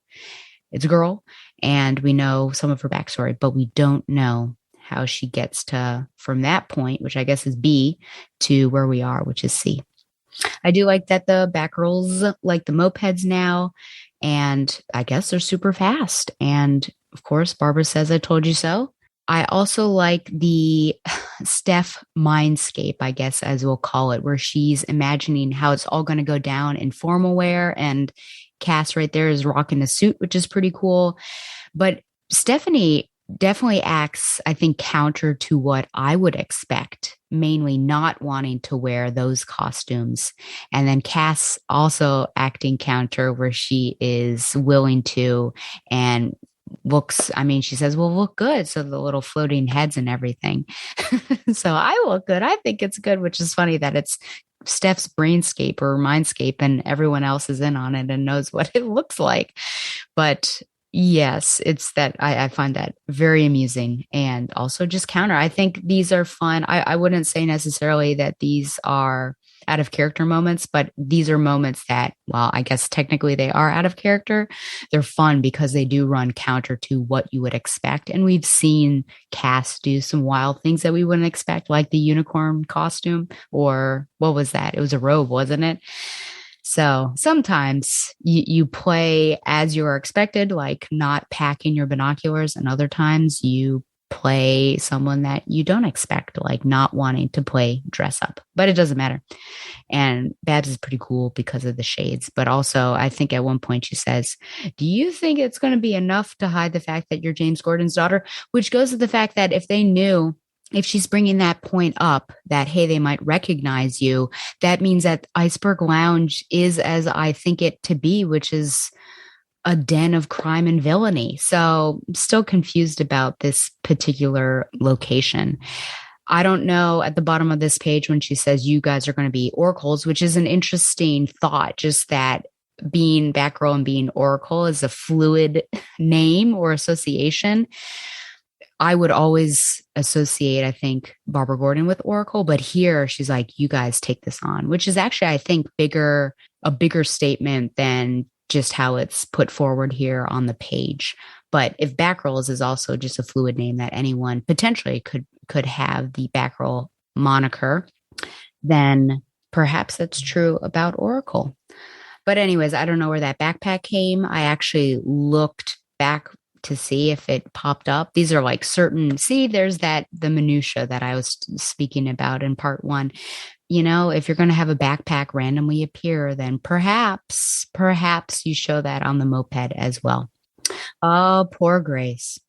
It's a girl, and we know some of her backstory, but we don't know how she gets to from that point, which I guess is B, to where we are, which is C. I do like that the Batgirls like the mopeds now, and I guess they're super fast. And of course, Barbara says, "I told you so." I also like the Steph mindscape, I guess, as we'll call it, where she's imagining how it's all going to go down in formal wear, and Cass right there is rocking a suit, which is pretty cool. But Stephanie definitely acts, I think, counter to what I would expect, mainly not wanting to wear those costumes. And then Cass also acting counter, where she is willing to, and looks, I mean, she says, "Well, look good." So the little floating heads and everything. So I look good. I think it's good, which is funny that it's Steph's brainscape or mindscape and everyone else is in on it and knows what it looks like. But yes, it's that I find that very amusing and also just counter. I think these are fun. I wouldn't say necessarily that these are out of character moments, but these are moments that, well, I guess technically they are out of character. They're fun because they do run counter to what you would expect. And we've seen Cass do some wild things that we wouldn't expect, like the unicorn costume, or what was that? It was a robe, wasn't it? So sometimes you play as you are expected, like not packing your binoculars, and other times you play someone that you don't expect, like not wanting to play dress up, but it doesn't matter. And Babs is pretty cool because of the shades, but also I think at one point she says, "Do you think it's going to be enough to hide the fact that you're James Gordon's daughter?" Which goes to the fact that if she's bringing that point up, that, hey, they might recognize you, that means that Iceberg Lounge is as I think it to be, which is a den of crime and villainy. So I'm still confused about this particular location. I don't know at the bottom of this page when she says you guys are going to be oracles, which is an interesting thought, just that being Batgirl and being Oracle is a fluid name or association. I would always associate, I think, Barbara Gordon with Oracle, but here she's like, you guys take this on, which is actually, I think, a bigger statement than just how it's put forward here on the page. But if Batgirl is also just a fluid name that anyone potentially could have the Batgirl moniker, then perhaps that's true about Oracle. But anyways, I don't know where that backpack came. I actually looked back to see if it popped up. These are like there's the minutia that I was speaking about in part 1. You know, if you're going to have a backpack randomly appear, then perhaps you show that on the moped as well. Oh, poor Grace.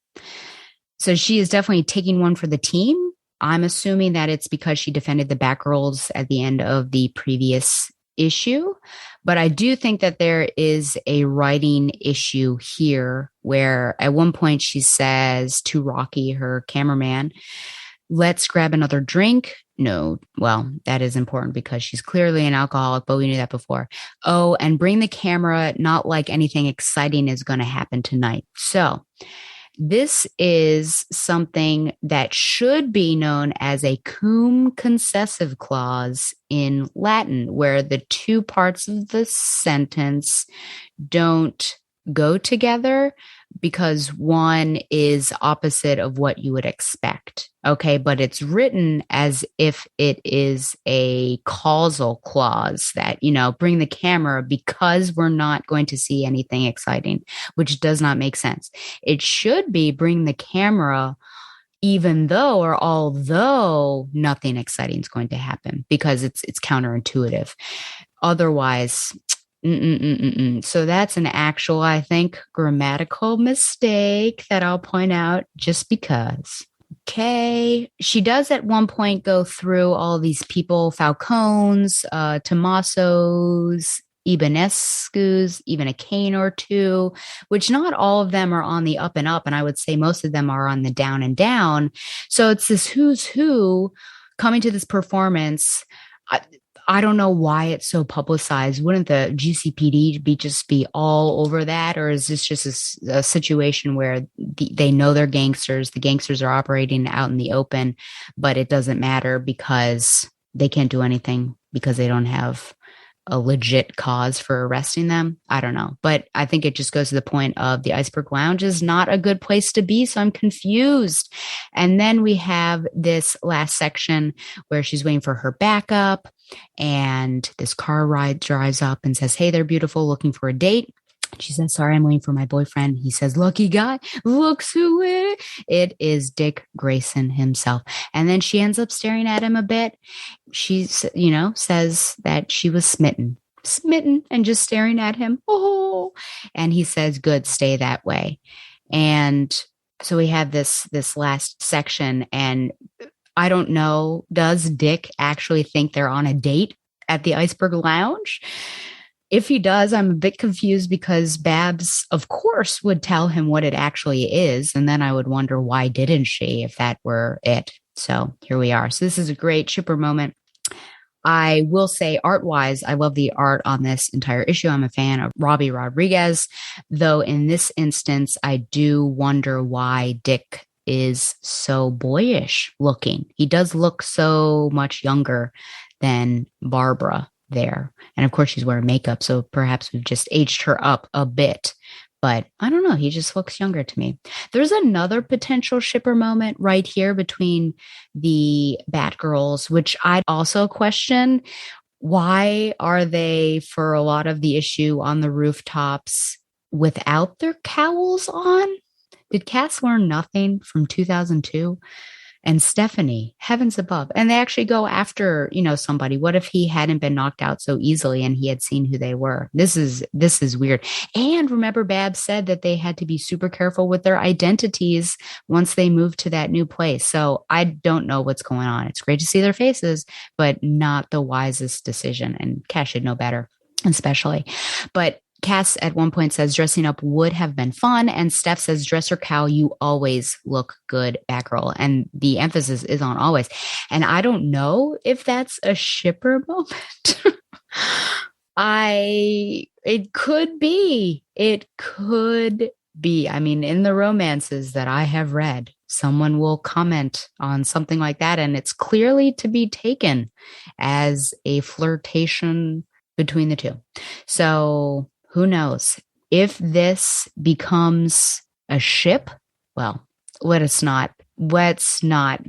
So she is definitely taking one for the team. I'm assuming that it's because she defended the Batgirls at the end of the previous issue. But I do think that there is a writing issue here where at one point she says to Rocky, her cameraman, let's grab another drink. No, well, that is important because she's clearly an alcoholic, but we knew that before. Oh, and bring the camera, not like anything exciting is going to happen tonight. So this is something that should be known as a cum concessive clause in Latin, where the two parts of the sentence don't go together because one is opposite of what you would expect. Okay, but it's written as if it is a causal clause that, bring the camera because we're not going to see anything exciting, which does not make sense. It should be bring the camera even though or although nothing exciting is going to happen, because it's counterintuitive. Otherwise, so that's an actual, I think, grammatical mistake that I'll point out just because. Okay. She does at one point go through all these people, Falcones, Tomasos, Ibanescus, even a cane or two, which not all of them are on the up and up. And I would say most of them are on the down and down. So it's this who's who coming to this performance. I don't know why it's so publicized. Wouldn't the GCPD be all over that? Or is this just a situation where they know they're gangsters? The gangsters are operating out in the open, but it doesn't matter because they can't do anything because they don't have a legit cause for arresting them. I don't know. But I think it just goes to the point of the Iceberg Lounge is not a good place to be. So I'm confused. And then we have this last section where she's waiting for her backup. And this car drives up and says, hey, they're beautiful, looking for a date. She says, sorry, I'm waiting for my boyfriend. He says, lucky guy, looks who it is, Dick Grayson himself. And then she ends up staring at him a bit. She, says that she was smitten and just staring at him. Oh, and he says, good, stay that way. And so we have this last section, and I don't know, does Dick actually think they're on a date at the Iceberg Lounge? If he does, I'm a bit confused because Babs, of course, would tell him what it actually is. And then I would wonder, why didn't she, if that were it? So here we are. So this is a great shipper moment. I will say art-wise, I love the art on this entire issue. I'm a fan of Robbie Rodriguez, though in this instance, I do wonder why Dick is so boyish looking. He does look so much younger than Barbara there. And of course, she's wearing makeup, so perhaps we've just aged her up a bit. But I don't know. He just looks younger to me. There's another potential shipper moment right here between the Batgirls, which I'd also question. Why are they, for a lot of the issue, on the rooftops without their cowls on? Did Cass learn nothing from 2002? And Stephanie, heavens above. And they actually go after, somebody. What if he hadn't been knocked out so easily and he had seen who they were? This is weird. And remember, Babs said that they had to be super careful with their identities once they moved to that new place. So I don't know what's going on. It's great to see their faces, but not the wisest decision. And Cass should know better, especially. But Cass at one point says dressing up would have been fun. And Steph says, dress or cow, you always look good, Batgirl. And the emphasis is on always. And I don't know if that's a shipper moment. It could be. It could be. I mean, in the romances that I have read, someone will comment on something like that. And it's clearly to be taken as a flirtation between the two. So who knows? If this becomes a ship, well, let's not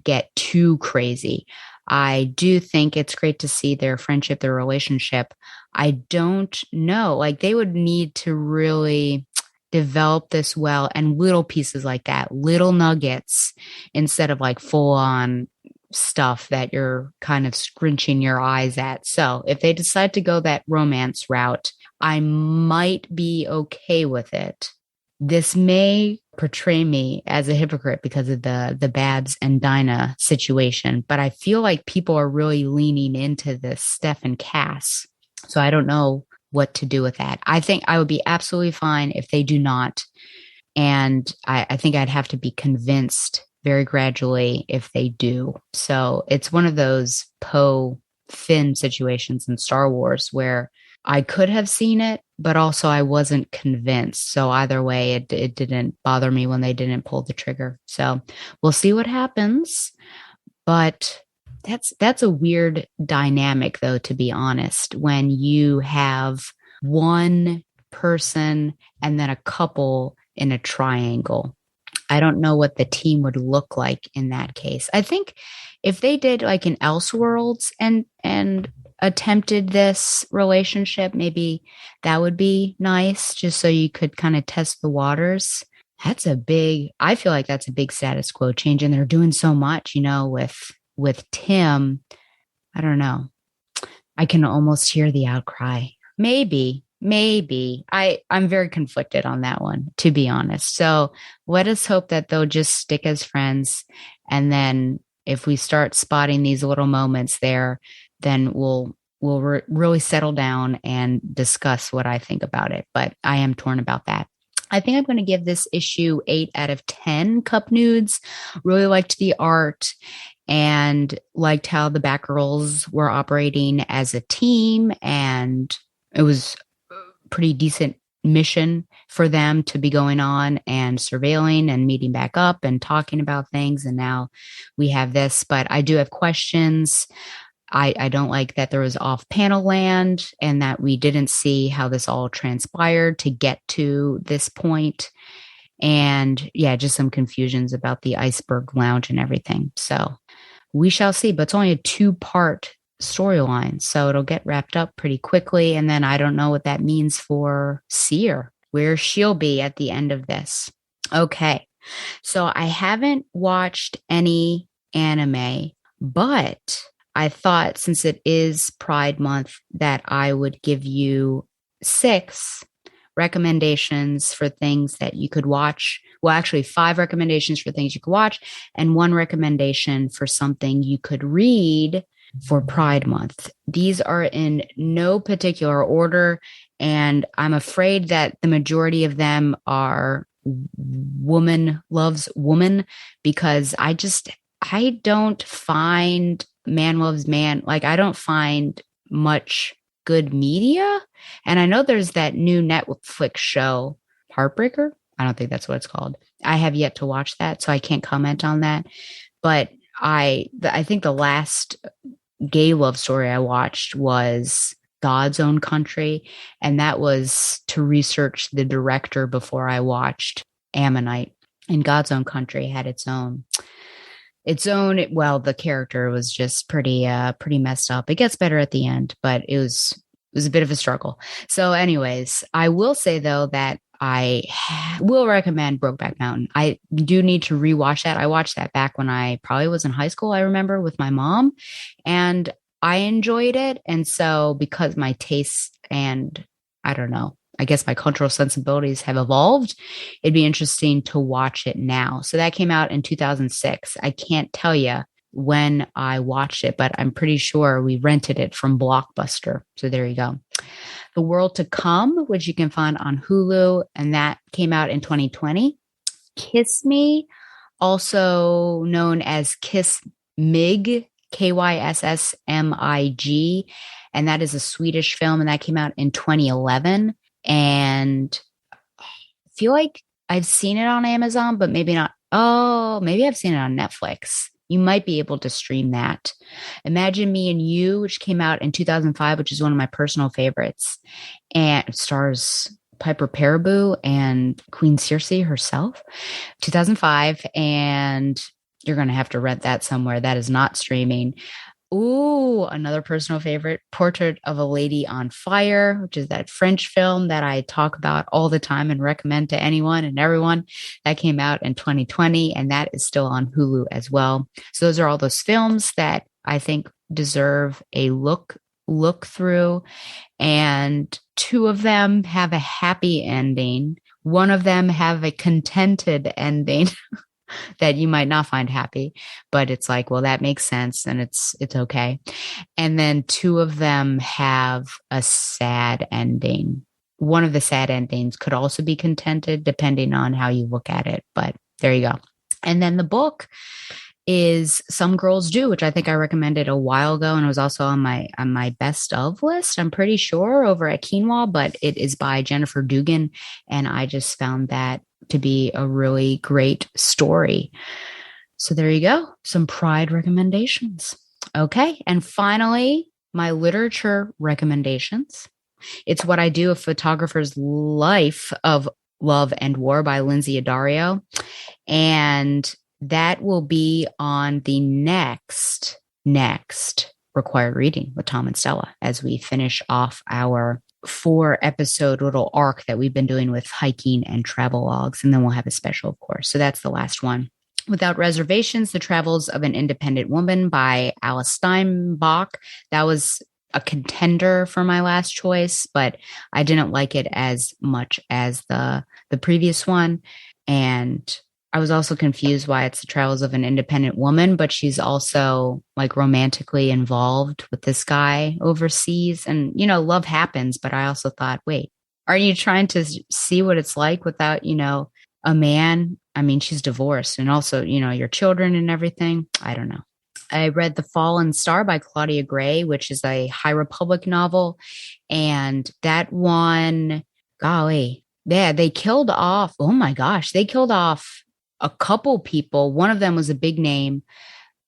get too crazy. I do think it's great to see their friendship, their relationship. I don't know, like they would need to really develop this well, and little pieces like that, little nuggets, instead of like full on stuff that you're kind of scrunching your eyes at. So if they decide to go that romance route, I might be okay with it. this may portray me as a hypocrite because of the Babs and Dinah situation, but I feel like people are really leaning into this Steph and Cass. So I don't know what to do with that. I think I would be absolutely fine if they do not. And I think I'd have to be convinced very gradually if they do. So it's one of those Poe Finn situations in Star Wars where I could have seen it, but also I wasn't convinced. So either way, it didn't bother me when they didn't pull the trigger. So we'll see what happens. But that's a weird dynamic, though, to be honest, when you have one person and then a couple in a triangle. I don't know what the team would look like in that case. I think if they did like an Elseworlds and attempted this relationship, maybe that would be nice, just so you could kind of test the waters. I feel like that's a big status quo change, and they're doing so much, with Tim. I don't know. I can almost hear the outcry. Maybe. I'm very conflicted on that one, to be honest. So let us hope that they'll just stick as friends. And then if we start spotting these little moments there, then we'll really settle down and discuss what I think about it. But I am torn about that. I think I'm going to give this issue 8 out of 10 cup nudes. Really liked the art and liked how the Batgirls were operating as a team. And it was pretty decent mission for them to be going on and surveilling and meeting back up and talking about things. And now we have this, but I do have questions. I don't like that there was off panel land and that we didn't see how this all transpired to get to this point. And yeah, just some confusions about the iceberg lounge and everything. So we shall see, but it's only a 2-part storyline. So it'll get wrapped up pretty quickly. And then I don't know what that means for Seer, where she'll be at the end of this. Okay. So I haven't watched any anime, but I thought since it is Pride Month that I would give you 6 recommendations for things that you could watch. Well, actually 5 recommendations for things you could watch and 1 recommendation for something you could read for Pride Month. These are in no particular order, and I'm afraid that the majority of them are woman loves woman, because I don't find man loves man. Like, I don't find much good media. And I know there's that new Netflix show, Heartbreaker. I don't think that's what it's called. I have yet to watch that, so I can't comment on that. But I think the last gay love story I watched was God's Own Country, and that was to research the director before I watched Ammonite. And God's Own Country had its own. Well, the character was just pretty messed up. It gets better at the end, but it was a bit of a struggle. So, anyways, I will say though that I will recommend Brokeback Mountain. I do need to rewatch that. I watched that back when I probably was in high school, I remember, with my mom, and I enjoyed it. And so because my tastes and I don't know, I guess my cultural sensibilities have evolved, it'd be interesting to watch it now. So that came out in 2006. I can't tell you when I watched it, but I'm pretty sure we rented it from Blockbuster. So there you go. The World to Come, which you can find on Hulu, and that came out in 2020. Kiss Me, also known as Kiss Mig, Kyssmig, and that is a Swedish film, and that came out in 2011. And I feel like I've seen it on Amazon, but maybe not. Oh, maybe I've seen it on Netflix. You might be able to stream that. Imagine Me and You, which came out in 2005, which is one of my personal favorites, and it stars Piper Perabo and Queen Circe herself. 2005, and you're going to have to rent that somewhere. That is not streaming. Ooh, another personal favorite, Portrait of a Lady on Fire, which is that French film that I talk about all the time and recommend to anyone and everyone. That came out in 2020, and that is still on Hulu as well. So those are all those films that I think deserve a look through. And 2 of them have a happy ending. One of them have a contented ending that you might not find happy, but it's like, well, that makes sense and it's okay. And then two of them have a sad ending. One of the sad endings could also be contented depending on how you look at it, but there you go. And then the book is Some Girls Do, which I think I recommended a while ago, and it was also on my best of list, I'm pretty sure, over at Quinoa, but it is by Jennifer Dugan, and I just found that to be a really great story. So there you go. Some Pride recommendations. Okay. And finally, my literature recommendations. It's What I Do, A Photographer's Life of Love and War by Lindsay Addario. And that will be on the next required reading with Tom and Stella as we finish off our 4-episode little arc that we've been doing with hiking and travel logs. And then we'll have a special, of course. So that's the last one. Without Reservations, The Travels of an Independent Woman by Alice Steinbach. That was a contender for my last choice, but I didn't like it as much as the previous one. And I was also confused why it's The Travels of an Independent Woman, but she's also like romantically involved with this guy overseas. And, you know, love happens. But I also thought, wait, are you trying to see what it's like without, you know, a man? I mean, she's divorced and also, you know, your children and everything. I don't know. I read The Fallen Star by Claudia Gray, which is a High Republic novel. And that one, golly, yeah, they killed off. Oh my gosh, they killed off a couple people. One of them was a big name,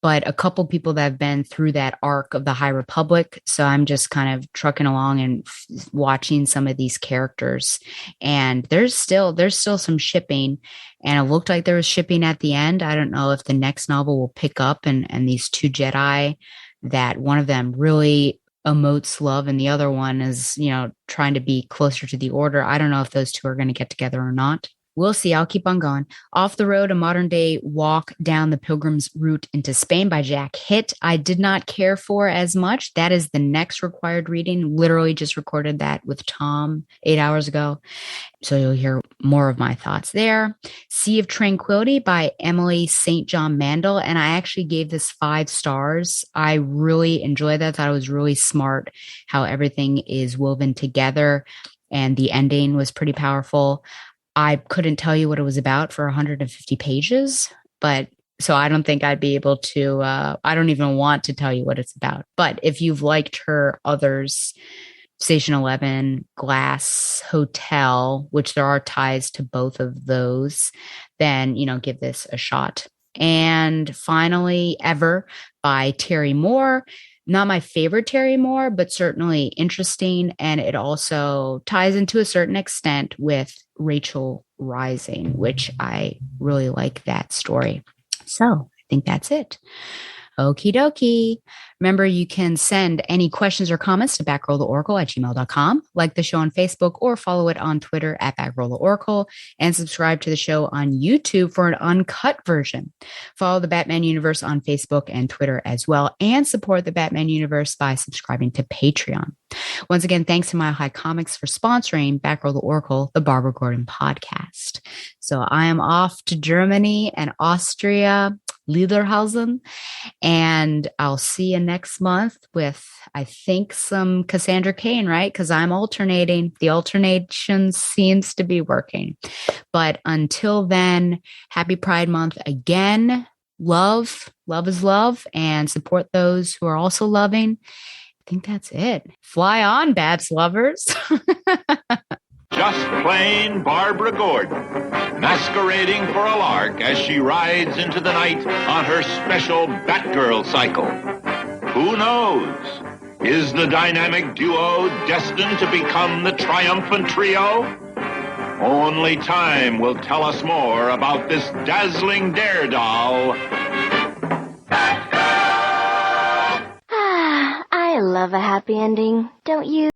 but a couple people that have been through that arc of the High Republic. So I'm just kind of trucking along and watching some of these characters. And there's still some shipping. And it looked like there was shipping at the end. I don't know if the next novel will pick up and these two Jedi, that one of them really emotes love and the other one is, you know, trying to be closer to the Order. I don't know if those two are going to get together or not. We'll see. I'll keep on going. Off the Road, a modern day walk down the pilgrim's route into Spain by Jack Hitt. I did not care for as much. That is the next required reading. Literally just recorded that with Tom 8 hours ago. So you'll hear more of my thoughts there. Sea of Tranquility by Emily St. John Mandel. And I actually gave this 5 stars. I really enjoyed that. I thought it was really smart how everything is woven together. And the ending was pretty powerful. I couldn't tell you what it was about for 150 pages, but so I don't think I'd be able to, I don't even want to tell you what it's about. But if you've liked her others, Station 11, Glass Hotel, which there are ties to both of those, then, you know, give this a shot. And finally, Ever by Terry Moore. Not my favorite Terry Moore, but certainly interesting. And it also ties into a certain extent with Rachel Rising, which I really like that story. So I think that's it. Okie dokie. Remember, you can send any questions or comments to backrolltheoracle@gmail.com, like the show on Facebook, or follow it on Twitter at backrolltheoracle, and subscribe to the show on YouTube for an uncut version. Follow the Batman Universe on Facebook and Twitter as well, and support the Batman Universe by subscribing to Patreon. Once again, thanks to Mile High Comics for sponsoring Backroll the Oracle, the Barbara Gordon podcast. So I am off to Germany and Austria, Lederhausen, and I'll see you next month with, I think, some Cassandra Cain, right? Because I'm alternating. The alternation seems to be working. But until then, happy Pride Month again. Love is love, and support those who are also loving. I think that's it. Fly on, Bats lovers. Just plain Barbara Gordon, masquerading for a lark as she rides into the night on her special Batgirl cycle. Who knows? Is the dynamic duo destined to become the triumphant trio? Only time will tell us more about this dazzling daredoll. I love a happy ending, don't you?